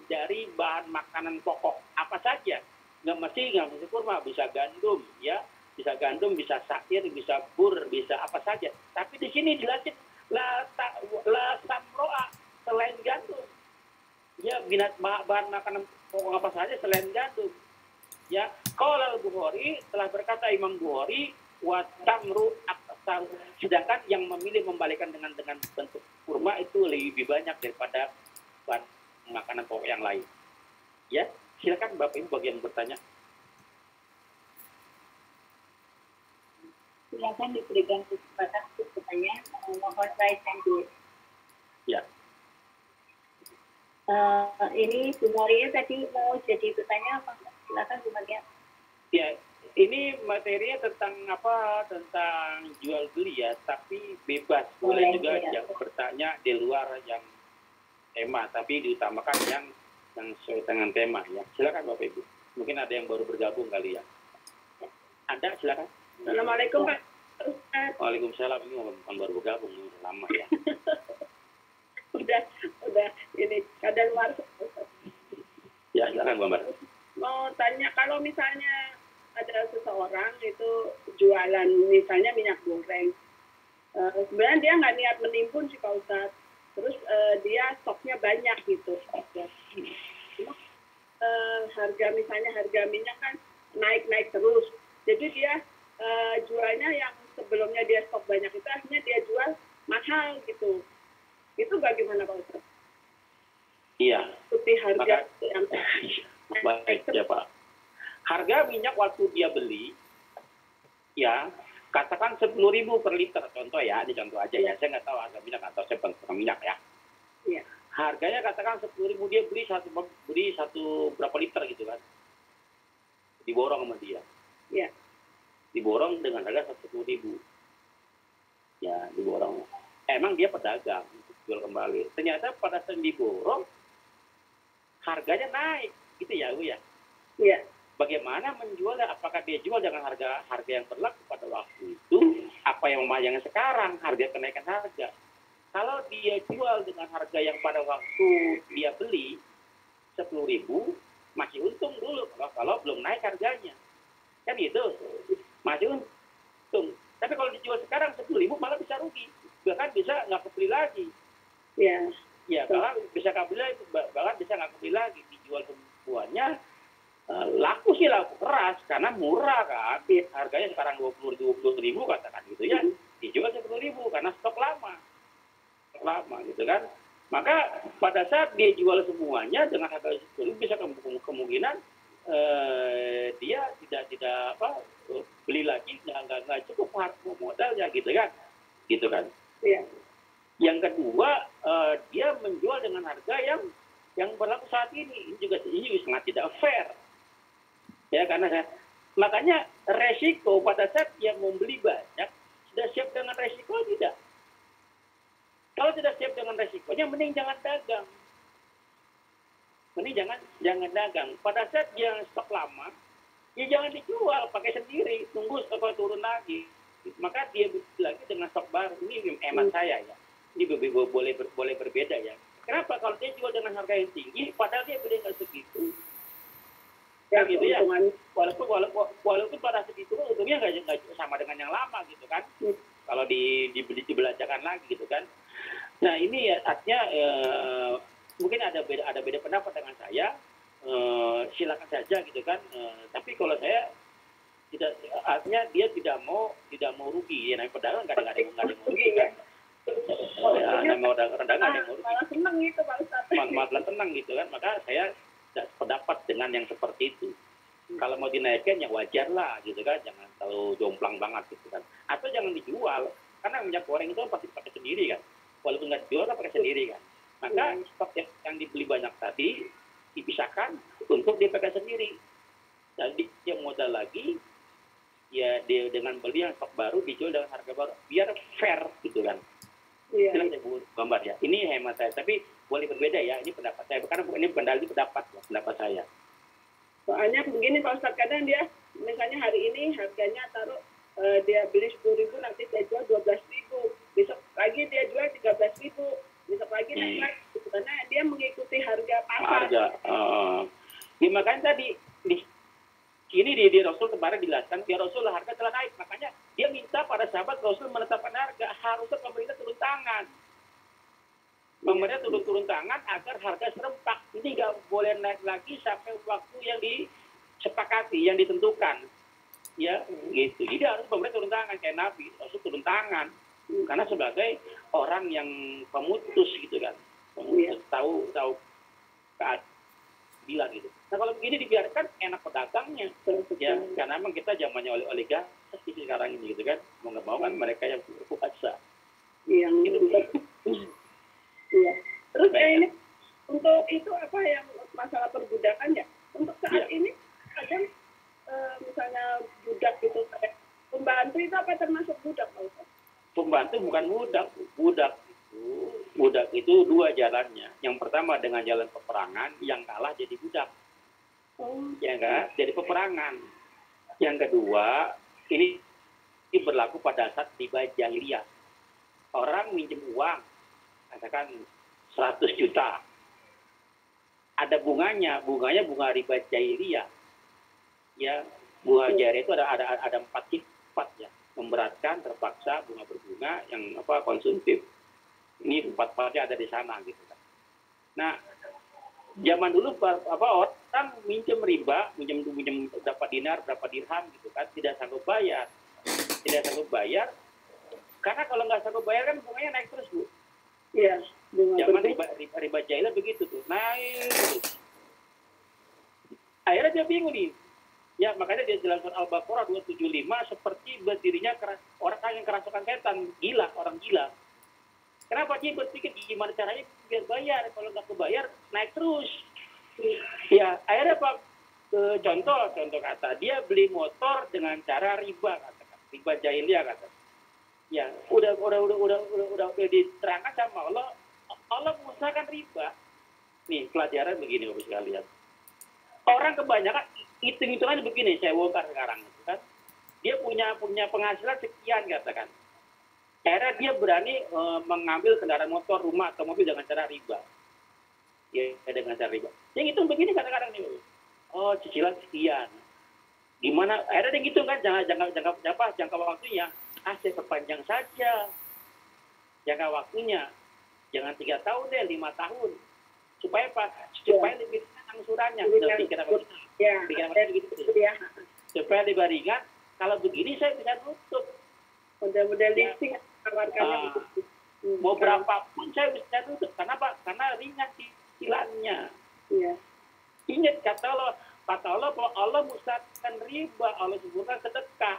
dari bahan makanan pokok apa saja, nggak mesti kurma, bisa gandum ya, bisa sair, bisa bur, bisa apa saja. Tapi di sini dilatih la samroa, selain gandum. Ya, bahan makanan pokok apa saja selain gandum. Ya, qala al-Bukhari, telah berkata Imam Bukhari, wa tamru aktsar, sedangkan yang memilih membalikan dengan bentuk kurma itu lebih banyak daripada bahan makanan pokok yang lain. Ya, silakan Bapak Ibu bagi yang bertanya. Silakan diberikan kesempatan untuk bertanya, mohon raise hand dulu. Ya. Ini Bu Maria tadi mau jadi bertanya apa? Silakan Bu Maria. Ya, ini materinya tentang jual beli ya, tapi bebas. Boleh juga yang bertanya di luar yang tema, tapi diutamakan yang sesuai dengan tema ya. Silakan Bapak Ibu. Mungkin ada yang baru bergabung kali ya. Ada, silakan. Assalamualaikum Pak Ustaz. Waalaikumsalam. Ini bukan baru bergabung, ini udah lama ya. udah ini kadang luar Ustaz. Ya, silakan Mbak. Mau tanya, kalau misalnya ada seseorang itu jualan misalnya minyak goreng, sebenarnya dia nggak niat menimbun sih Pak Ustadz, terus dia stoknya banyak gitu. Cuma harga minyak kan naik terus, jadi dia jualnya yang sebelumnya dia stok banyak itu akhirnya dia jual mahal gitu. Itu bagaimana Pak Ustadz? Iya. Seperti harga yang baik ya Pak. Harga minyak waktu dia beli, ya katakan 10.000 per liter, contoh ya, ini contoh aja ya. Saya nggak tahu harga minyak atau saya bukan minyak ya. Iya. Harganya katakan 10.000, dia beli satu berapa liter gitu kan? Diborong sama dia. Iya. Diborong dengan harga 10.000. Ya, diborong. Emang dia pedagang, jual kembali. Ternyata pada saat diborong, harganya naik, gitu ya, Bu ya. Iya. Bagaimana menjualnya? Apakah dia jual dengan harga yang berlaku pada waktu itu? Apa yang sekarang? Harga kenaikan harga. Kalau dia jual dengan harga yang pada waktu dia beli 10.000, masih untung dulu. Kalau belum naik harganya, kan gitu, masih untung. Tapi kalau dijual sekarang 10.000 malah bisa rugi, bahkan bisa nggak kebeli lagi. Iya. Ya, bahkan bisa nggak kebeli lagi. Dijual semuanya. Laku keras karena murah kan, harganya sekarang 20.000 katakan gitu ya, dijual 10.000 karena stok lama gitu kan. Maka pada saat dia jual semuanya dengan harga 10.000, bisa kemungkinan dia tidak beli lagi, nggak cukup modalnya gitu kan. Iya. Yang kedua, dia menjual dengan harga yang berlaku saat ini juga sangat tidak fair. Ya, makanya resiko pada saat dia membeli banyak, sudah siap dengan resiko tidak? Kalau tidak siap dengan resikonya, mending jangan dagang. Jangan dagang. Pada saat dia stok lama, ya jangan dijual, pakai sendiri, tunggu stoknya turun lagi. Maka dia beli lagi dengan stok baru. Ini emat saya ya. Ini boleh berbeda ya. Kenapa? Kalau dia jual dengan harga yang tinggi, padahal dia beli nggak segitu. Ya, gitu ya. Walaupun pada segitu untungnya nggak sama dengan yang lama gitu kan. Kalau dibelanjakan lagi gitu kan. Nah ini ya artinya mungkin ada beda pendapat dengan saya. Silakan saja gitu kan. Tapi kalau saya tidak, artinya dia tidak mau rugi. Ya, namanya pedagang nggak ada yang mau rugi kan. Namanya pedagang nggak ada yang mau rugi. Malah senang gitu Pak Ustadz. Malah tenang gitu kan. Maka saya tidak pendapat dengan yang seperti itu. Kalau mau dinaikkan ya wajar lah gitu kan, jangan terlalu jomplang banget gitu kan. Atau jangan dijual, karena minyak goreng itu pasti pakai sendiri kan. Walaupun nggak dijual kan pakai sendiri kan. Maka stok yang dibeli banyak tadi dipisahkan untuk dipakai sendiri. Jadi dia modal lagi, ya dia dengan beli yang stok baru dijual dengan harga baru, biar fair gitu kan. Iya. Saya gambar ya. Ini hemat saya, tapi boleh berbeda ya. Ini pendapat saya, karena ini bukan dalil, pendapat ya, pendapat saya. Soalnya begini Pak Ustadz, kadang dia misalnya hari ini harganya taruh dia beli 10.000, nanti dia jual 12.000, besok lagi dia jual 13.000, besok lagi naik lagi, karena dia mengikuti harga pasar. Makanya tadi di Rasul kemarin dijelaskan, ya Rasul harga telah naik, makanya dia minta pada sahabat Rasul menetapkan harga, harusnya pemerintah turun tangan. Pemerintah turun tangan agar harga serempak. Ini nggak boleh naik lagi sampai waktu yang disepakati, yang ditentukan. Ya, gitu. Jadi harus pemerintah turun tangan, kayak Nabi, harus turun tangan. Karena sebagai orang yang pemutus gitu kan. Pemutus, tahu keadilan gitu. Nah kalau begini dibiarkan, enak pedagangnya. Ya, karena memang kita zamannya oligarki sekarang ini gitu kan. Mau nggak mau kan mereka yang berkuasa. Yang gitu. Iya. Terus ini untuk itu apa yang masalah perbudakan ya? Untuk saat ini kadang misalnya budak gitu, pembantu itu apa termasuk budak Pak Ustaz? Pembantu bukan budak itu Budak itu dua jalannya. Yang pertama dengan jalan peperangan, yang kalah jadi budak. Ya enggak? Jadi peperangan. Yang kedua, ini berlaku pada saat riba jahiliyah. Orang minjem uang, katakan 100 juta. Ada bunganya bunga riba jahiliyah. Ya, bunga jahiliyah itu ada 4 sifat ya. Memberatkan, terpaksa, bunga berbunga, yang konsumtif. Ini 4 sifatnya ada di sana gitu kan. Nah, zaman dulu orang minjem riba, minjem berapa dinar, berapa dirham gitu kan, tidak sanggup bayar. Karena kalau nggak sanggup bayar kan bunganya naik terus, Bu. Iya, Zaman riba jahiliyah begitu tuh, naik terus. Akhirnya dia bingung nih. Ya, makanya dia jelaskan Al-Baqarah 275 seperti berdirinya orang yang kerasukan setan, orang gila. Kenapa dia berpikir gimana caranya biar bayar? Kalau nggak kebayar, naik terus. Ya, akhirnya Pak, contoh kata, dia beli motor dengan cara riba, katakan. Riba jahiliyah, kata. Ya, udah diterangkan sama Allah. Allah mengusahakan riba. Nih, pelajaran begini Bapak sekalian. Orang kebanyakan hitung-hitungan begini, saya bongkar sekarang, kan? Dia punya penghasilan sekian, katakan. Akhirnya dia berani mengambil kendaraan motor, rumah atau mobil dengan cara riba. Ya, dengan cara riba. Yang hitung begini kadang-kadang nih, oh cicilan sekian. Gimana? Akhirnya dia gitu kan, jangka waktunya, saya perpanjang saja. Jangka waktunya, jangan 3 tahun deh, 5 tahun. Supaya apa? Supaya lebih ringan angsurannya. Supaya lebih ringan. Kalau begini saya bisa nutup. Model leasing tawarkannya begitu. Mau berapapun saya bisa nutup. Kenapa? Karena ringan cicilannya. Iya. Ingat kata Allah bahwa Allah musnahkan riba, Allah sebutkan sedekah.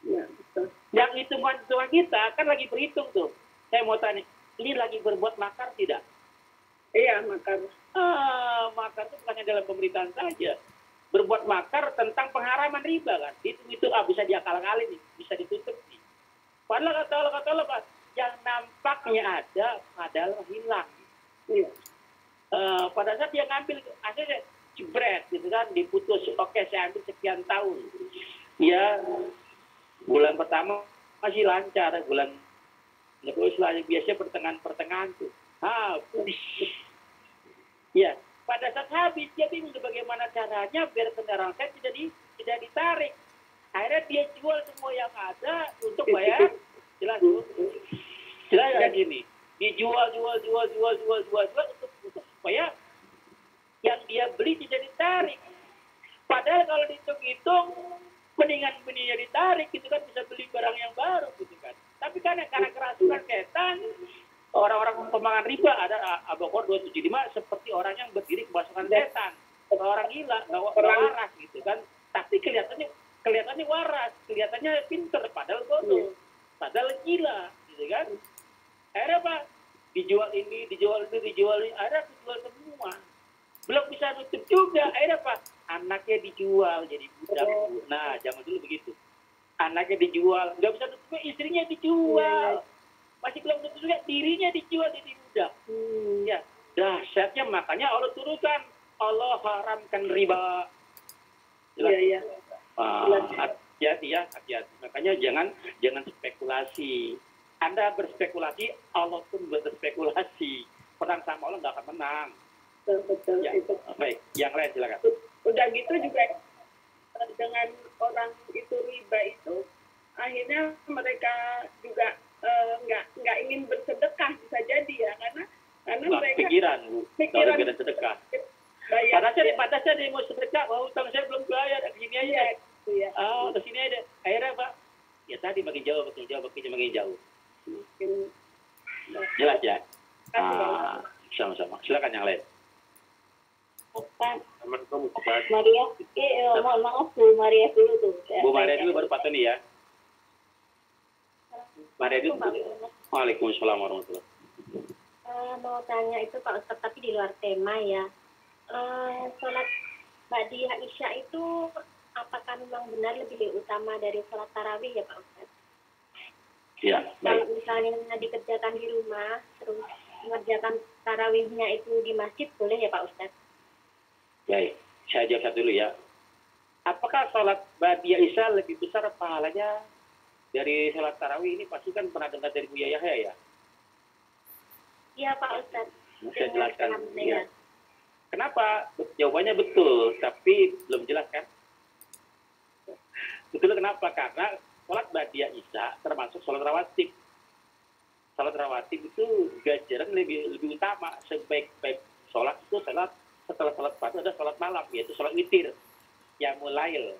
Iya, betul. Yang hitungan kita kan lagi berhitung tuh. Saya mau tanya, ini lagi berbuat makar tidak? Iya, makar. Makar itu bukannya dalam pemerintahan saja. Berbuat makar tentang pengharaman riba kan. Itu bisa diakal-akalin nih, bisa ditutup nih. Padahal kata Allah, Pak, yang nampaknya ada padahal hilang. Iya. Pada saat dia ngambil, akhirnya jebret gitu kan, diputus. Oke, saya ambil sekian tahun. Ya, bulan pertama masih lancar, bulan terus lah biasanya pertengahan tuh. Ya, pada saat habis dia bingung bagaimana caranya biar kendaraan saya tidak ditarik. Akhirnya dia jual semua yang ada untuk bayar. Jelas kayak gini. Dijual untuk supaya yang dia beli tidak ditarik. Padahal kalau dihitung-hitung mendingan belinya ditarik gitu kan, bisa beli barang yang baru gitu kan. Tapi karena kerasukan setan, orang-orang pemakan riba ada Al-Baqarah 275 seperti orang yang berdiri kemasukan setan. Orang gila, nggak waras gitu kan. Tapi kelihatannya waras, kelihatannya pinter, padahal bodoh, padahal gila, gitu kan. Akhirnya Pak, dijual ini, akhirnya dijual semua. Belum bisa nutup juga, akhirnya Pak, anaknya dijual jadi budak. Nah, zaman dulu begitu. Anaknya dijual, nggak bisa nutup, istrinya dijual. Masih belum nutup juga, dirinya dijual jadi budak. Ya, dahsyatnya makanya Allah turunkan, Allah haramkan riba. Iya. Hati-hati. Makanya jangan spekulasi. Anda berspekulasi, Allah pun berspekulasi. Perang sama Allah nggak akan menang. Betul. Ya. Itu. Baik, yang lain silakan. Udah gitu juga dengan orang itu riba itu, akhirnya mereka juga nggak ingin bersedekah, bisa jadi ya, karena mereka pikiran sedekah. Pada saya mau sedekah, utang saya belum bayar, sini aja. Iya. Kesini aja. Akhirnya Pak, ya tadi makin jauh. Mungkin. Jelas ya. Sama-sama. Silakan yang lain. Assalamualaikum Ustaz. Maria, mohon maaf Bu Maria dulu tuh. Bu Maria dulu baru Pak Tony ya. Maria dulu. Waalaikumsalam warahmatullahi wabarakatuh. Mau tanya itu Pak Ustaz, tapi di luar tema ya. Sholat Ba'diyah Isya itu apakah memang benar lebih utama dari sholat tarawih ya Pak Ustaz? Ya, baik. Kalau misalnya dikerjakan di rumah, terus mengerjakan tarawihnya itu di masjid boleh ya Pak Ustadz? Baik, saya jawab satu dulu ya. Apakah sholat ba'diyah Isya lebih besar pahalanya dari sholat tarawih? Ini pasti kan pernah dengar dari Buya Yahya ya? Iya Pak Ustadz. Saya jelaskan. Ya. Ya. Kenapa? Jawabannya betul, tapi belum jelas kan? Betul kenapa? Karena sholat ba'diyah Isya termasuk sholat rawatib. Sholat rawatib itu ganjaran lebih utama. Sebaik-baik sholat itu sholat setelah sholat fardu ada sholat malam, yaitu sholat witir. Qiyamul lail.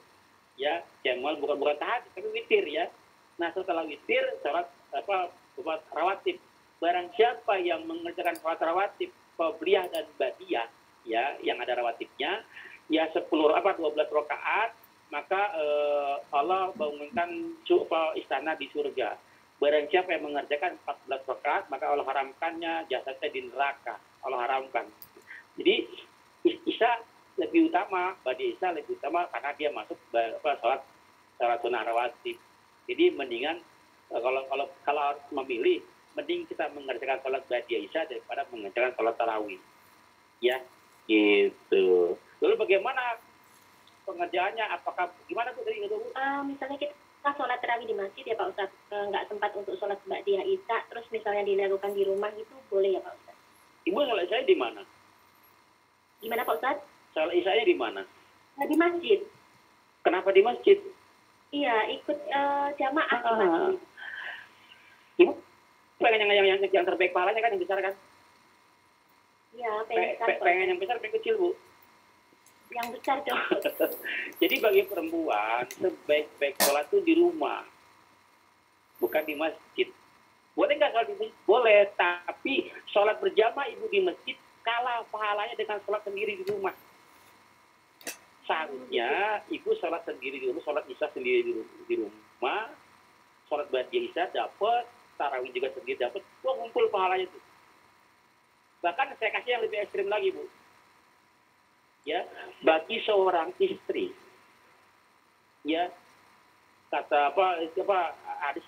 Ya, qiyamul bukan tahajud, tapi witir ya. Nah, setelah witir sholat sholat rawatib. Barang siapa yang mengerjakan sholat rawatib, qabliyah dan ba'diyah, ya, yang ada rawatibnya, ya 12 rakaat, maka Allah bangunkan istana di surga. Barang siapa yang mengerjakan 14 rakaat, maka Allah haramkannya jasadnya di neraka. Allah haramkan. Jadi Isya lebih utama, ba'diyah Isya lebih utama karena dia masuk sholat sunnah rawatib. Jadi mendingan kalau harus memilih, mending kita mengerjakan sholat ba'diyah Isya daripada mengerjakan sholat tarawih. Ya, gitu. Lalu bagaimana pengerjaannya? Apakah gimana Bu tadi? Misalnya kita sholat tarawih di masjid ya Pak Ustadz, nggak sempat untuk sholat ba'diyah Isya, terus misalnya dilakukan di rumah itu boleh ya Pak Ustadz? Ibu sholat Isya di mana? Gimana Pak Ustadz? Sholat Isya di mana? Di masjid. Kenapa di masjid? Iya, ikut jamaah di masjid. Ibu pengen yang terbaik pahalanya kan, yang besar kan? Iya, pengen yang besar, pengen kecil Bu? Yang besar dong. Jadi bagi perempuan, sebaik-baik sholat itu di rumah, bukan di masjid. Boleh nggak sholat di masjid? Boleh, tapi sholat berjamaah ibu di masjid kalah pahalanya dengan sholat sendiri di rumah. Seharusnya ibu sholat sendiri di rumah, sholat Isya sendiri di rumah, sholat ba'diyah Isya dapat, tarawih juga sendiri dapat, ngumpul pahalanya itu. Bahkan saya kasih yang lebih ekstrim lagi Bu. Ya, bagi seorang istri, ya kata hadis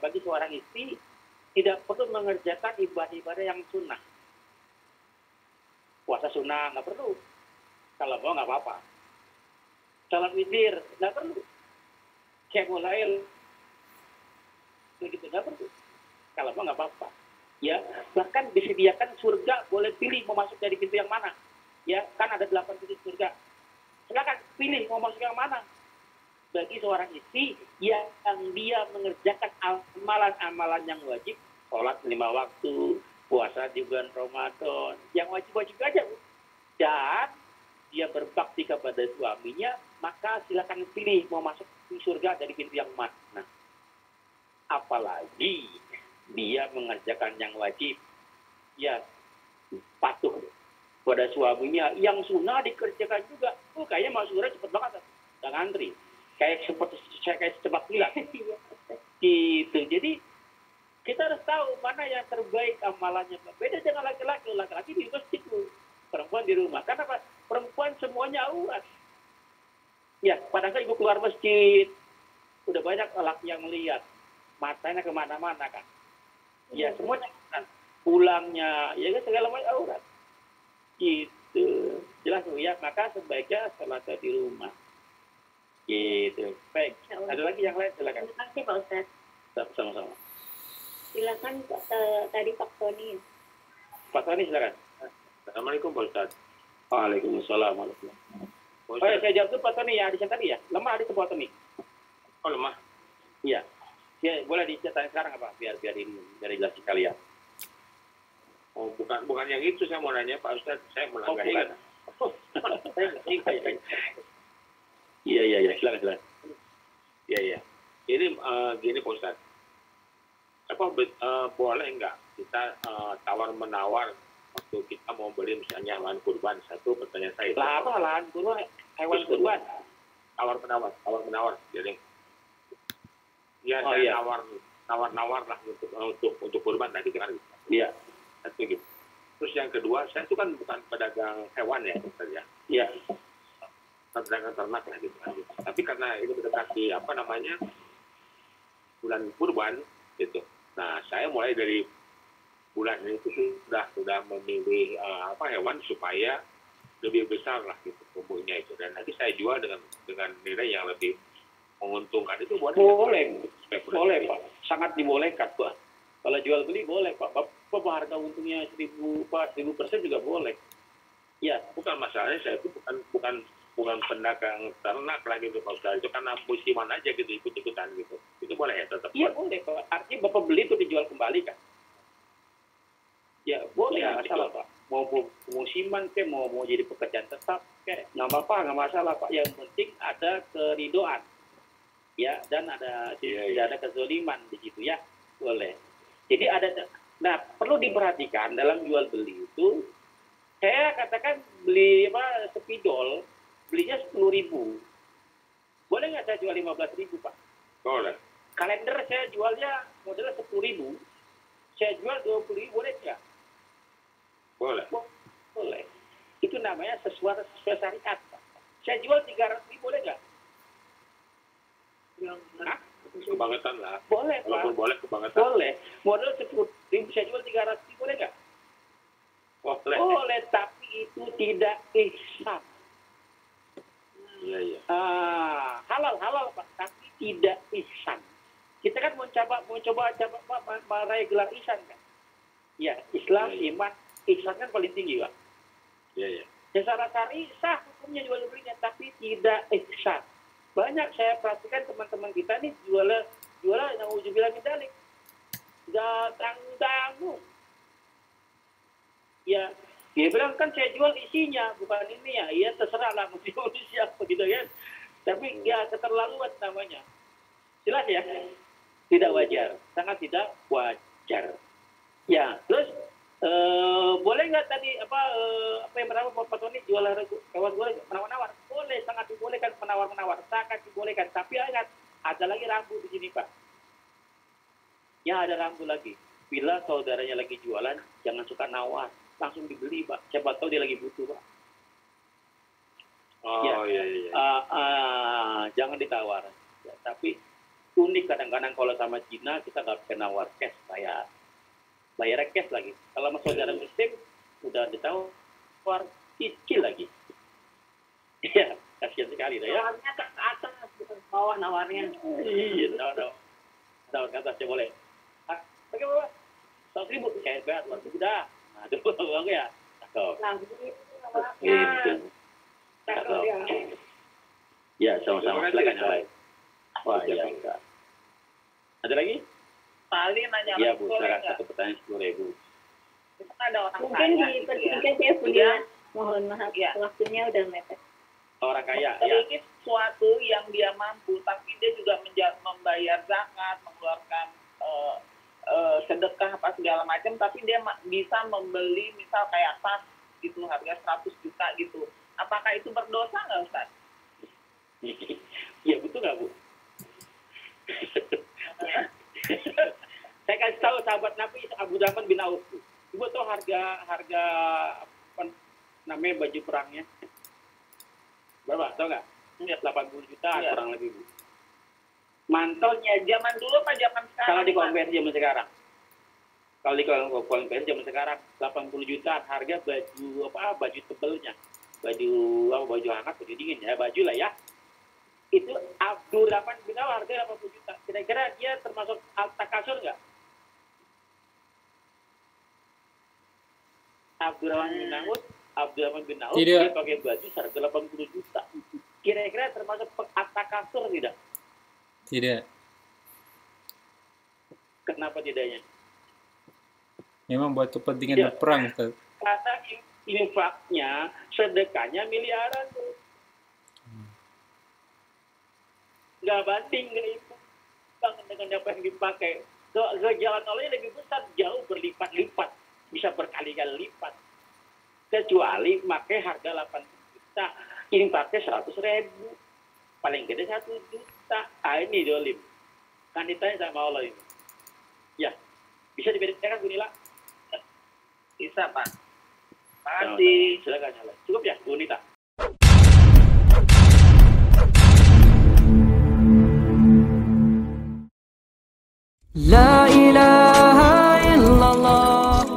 bagi seorang istri tidak perlu mengerjakan ibadah-ibadah yang sunnah. Puasa sunnah nggak perlu, kalau mau nggak apa-apa. Salat witir nggak perlu, qiyamul lail begitu nggak perlu, kalau mau nggak apa-apa. Ya, bahkan disediakan surga, boleh pilih mau masuk dari pintu yang mana. Ya, kan ada 8 pintu surga. Silakan pilih mau masuk yang mana. Bagi seorang istri yang dia mengerjakan amalan-amalan yang wajib, sholat 5 waktu, puasa di bulan Ramadan, yang wajib-wajib aja Bu. Dan dia berbakti kepada suaminya, maka silakan pilih mau masuk di surga dari pintu yang mana. Apalagi dia mengerjakan yang wajib, ya patuh pada suaminya, yang sunnah dikerjakan juga. Kayaknya masuk surga cepet banget, udah ngantri, kayak secepat kilat. Gitu. Jadi kita harus tahu mana yang terbaik amalannya. Beda dengan laki-laki di masjid, perempuan di rumah. Karena apa? Perempuan semuanya aurat. Ya, padahal ibu keluar masjid, udah banyak laki yang melihat, matanya kemana-mana kan. Ya, semuanya kan. Pulangnya, ya kan segala macam aurat. Gitu. Jelas Bu ya, maka sebaiknya sholatnya di rumah. Gitu. Baik. Ada lagi yang lain? Silakan. Terima kasih Pak Ustadz. Sama-sama. Silakan tadi Pak Tony. Pak Tony silakan. Assalamualaikum Pak Ustadz. Waalaikumsalam. Saya jawab tuh Pak Tony ya, hadisnya tadi ya. Lemah hadis Pak Tony. Oh lemah. Iya. Ya, boleh diceritain sekarang apa? Biar jelas sekalian. Oh bukan yang itu saya mau nanya Pak Ustadz. Saya melanggar ingat. Iya, silakan. Iya. Ini gini Pak Ustadz. Boleh nggak kita tawar-menawar waktu kita mau beli misalnya hewan kurban? Satu pertanyaan saya. Lahan kurban, hewan kurban. Tawar-menawar. Jadi ya nawar lah untuk kurban tadi kan. Iya. Satu gitu. Terus yang kedua, saya itu kan bukan pedagang hewan ya, Ustaz ya. Iya. Pedagang ternak lah gitu. Tapi karena ini mendekati bulan kurban gitu. Nah, saya mulai dari bulan ini itu sudah memilih hewan supaya lebih besar lah gitu tumbuhnya itu, dan nanti saya jual dengan nilai yang lebih menguntungkan. Itu boleh Pak, sangat dibolehkan Pak. Kalau jual beli boleh Pak, harga untungnya 1000% juga boleh. Ya, bukan masalahnya saya itu bukan pedagang ternak lagi gitu Pak Ustaz. Itu karena musiman aja gitu, ikut-ikutan gitu. Itu boleh ya tetap? Iya boleh Pak. Artinya Bapak beli itu dijual kembali kan? Ya boleh, nggak masalah Pak. Mau musiman ke, mau jadi pekerjaan tetap ke, nggak apa-apa, nggak masalah Pak. Yang penting ada keridoan, ya, dan tidak ada kezoliman di situ ya, boleh. Jadi perlu diperhatikan dalam jual beli itu. Saya katakan beli sepidol, belinya 10.000. Boleh nggak saya jual 15.000 Pak? Boleh. Kalender saya jualnya modelnya 10.000. Saya jual 20.000, boleh nggak? Boleh. Boleh. Itu namanya sesuai syariat Pak. Saya jual 300.000, boleh nggak? Kebangetan lah. Boleh Pak. Walaupun boleh kebangetan. Boleh. Model 10.000 saya jual 300.000, boleh nggak? Boleh. Boleh, tapi itu tidak ihsan. Iya. Halal Pak, tapi tidak ihsan. Kita kan mau coba meraih gelar ihsan kan? Ya, Islam, iman, ihsan kan paling tinggi Pak. Iya. Secara syar'i sah hukumnya jual belinya, tapi tidak ihsan. Banyak saya perhatikan teman-teman kita nih jual nauzubillah min dzalik. Tanggung. Ya, dia bilang kan saya jual isinya, bukan ini ya. Iya, terserah lah mau jual siapa gitu kan. Tapi ya keterlaluan namanya. Jelas ya? Tidak wajar, sangat tidak wajar. Ya, terus boleh nggak tadi apa yang pertama Pak Tony jual hewan boleh menawar-nawar? Boleh, sangat dibolehkan menawar-menawar, sangat dibolehkan. Tapi ingat, ada lagi rambu di sini Pak. Ya, ada rambu lagi. Bila saudaranya lagi jualan, jangan suka nawar, langsung dibeli Pak. Siapa tahu dia lagi butuh Pak. Iya. Jangan ditawar. Ya, tapi unik kadang-kadang kalau sama Cina kita nggak bisa nawar cash, bayar cash lagi. Kalau sama saudara muslim udah ditawar cicil lagi. Iya, kasihan sekali dah ya. Nawarnya ke atas, bukan ke bawah nawarnya. Iya, nawar ke atas ya boleh. Bagaimana? 100.000 saya bayar 200.000 dah. Nah, itu uang ya. Cakep. Nah, begitu nawarnya. Gitu. Cakep ya. Ya, sama-sama. Silakan yang lain. Wah, iya enggak. Ada lagi? Paling nanya Iya, Bu. boleh Sekarang nggak? satu pertanyaan 10.000. Kita ada orang Mungkin kaya gitu ya. diperhatikan ya Budia. Mohon maaf, Iya. waktunya udah mepet. Orang kaya, ya. Memiliki sesuatu yang dia mampu, tapi dia juga membayar zakat, mengeluarkan sedekah apa segala macam, tapi dia bisa membeli misal kayak tas gitu harga 100 juta gitu. Apakah itu berdosa nggak Ustaz? Iya, betul nggak Bu? Saya kasih tahu sahabat Nabi Abdurrahman bin Auf. Ibu tahu harga apa namanya baju perangnya? Berapa? Tahu nggak? 80 juta Iya. kurang lebih Bu. Mantelnya Zaman dulu apa zaman sekarang? kalau dikonversi zaman sekarang. Kalau dikonversi zaman sekarang 80 juta harga baju tebelnya. Baju hangat, baju dingin ya, baju lah ya. Itu Abdurrahman bin Auf harga 80 juta. Kira-kira dia termasuk al-takasur nggak? Abdurrahman bin Auf dia pakai baju harga 80 juta. Kira-kira termasuk al-takasur tidak? Tidak. Kenapa tidaknya? Memang buat kepentingan perang, Ustaz. Karena infaknya, sedekahnya miliaran tuh. Nggak banding itu dengan apa yang dipakai. Jalan tolnya lebih besar, jauh berlipat-lipat, bisa berkali-kali lipat. Kecuali pakai harga 8 juta, ini pakai 100.000, paling gede 1 juta. Ini dolim. Kan ditanya sama Allah ini. Ya, bisa dibedakan Bu Nila? Bisa Pak. Makasih. Silakan. Cukup ya Bu Nila? La ilaha illallah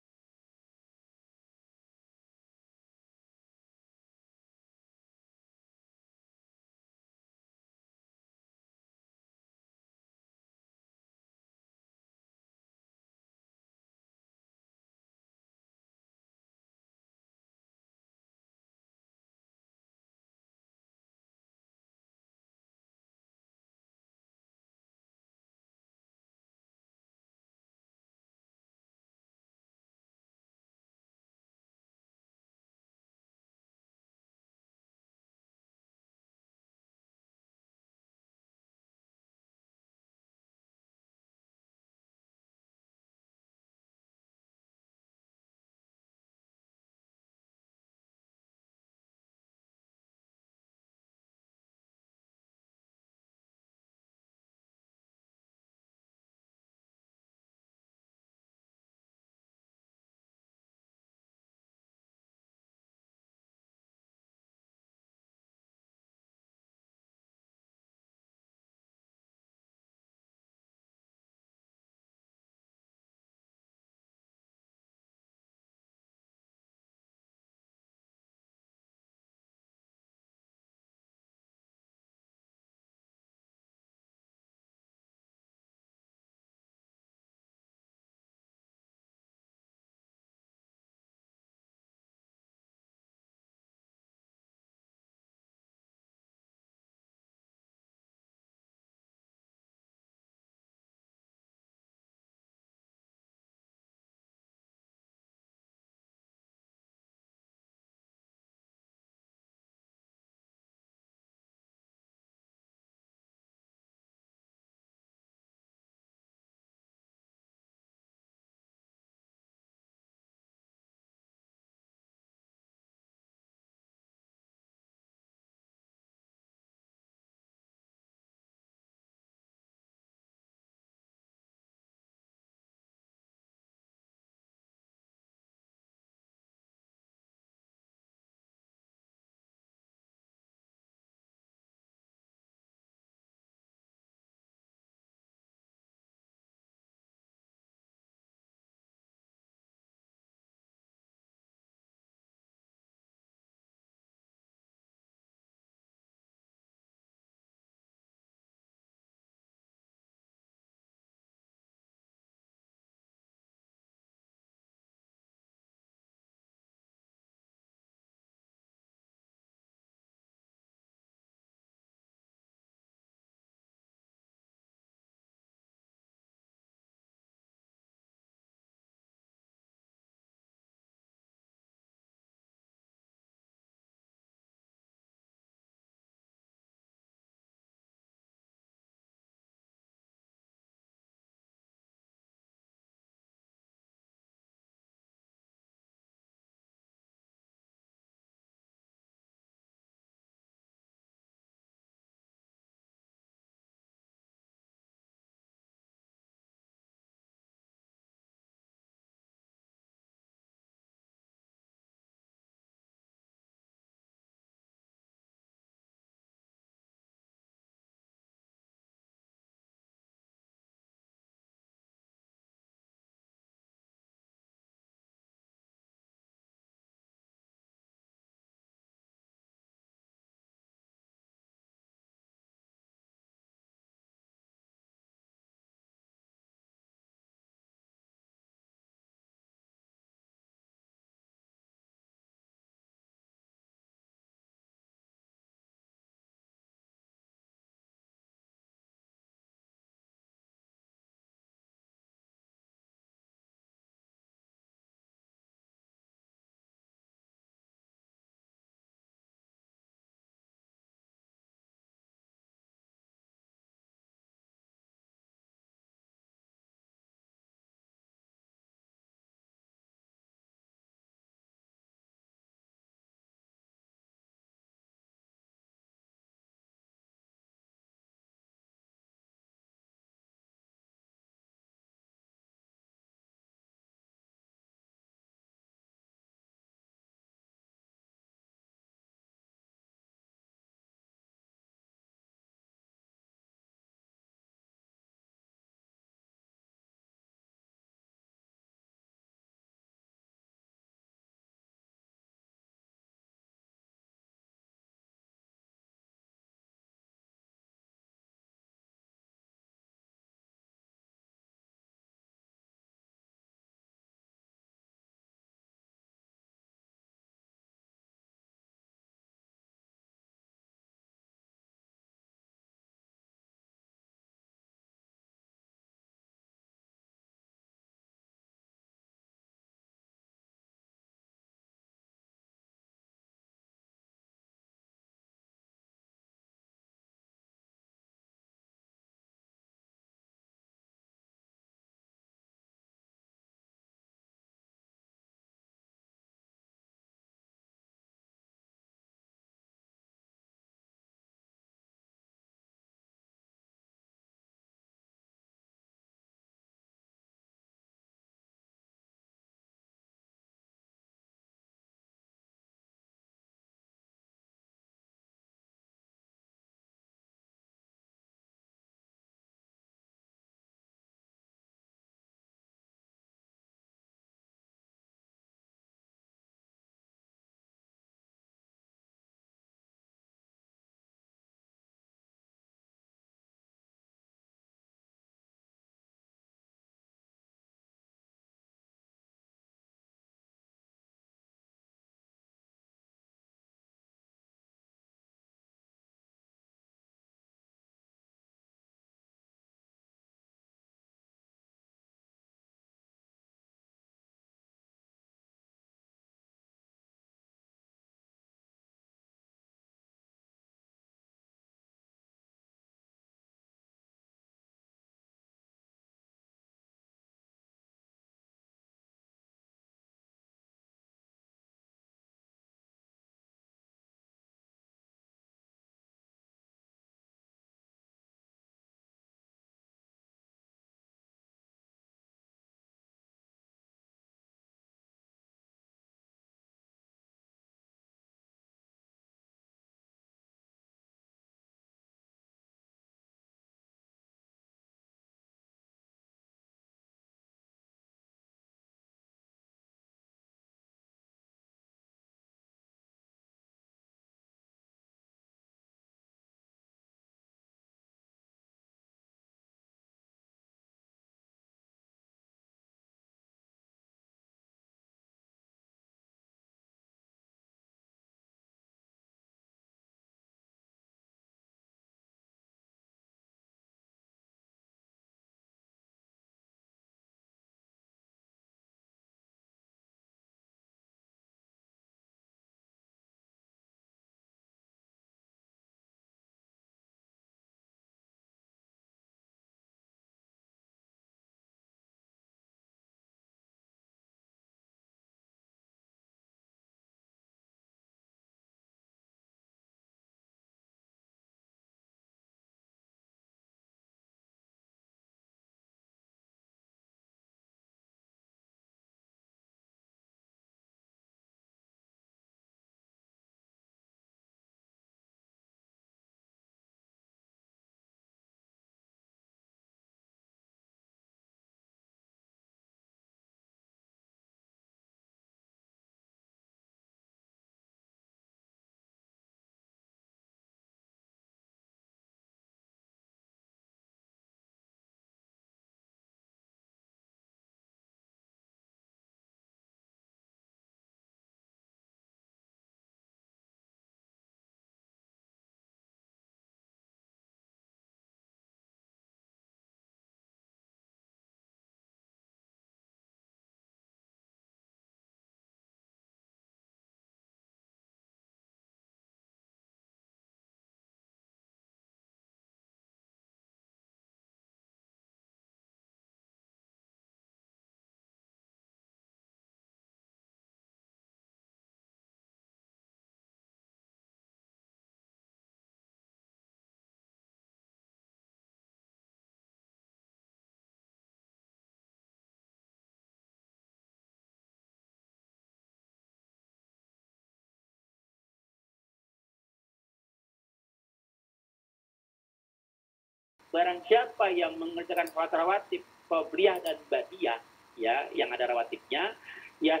barang siapa yang mengerjakan sholat rawatib qabliyah dan ba'diyah, ya, yang ada rawatibnya, ya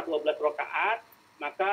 12 rakaat, maka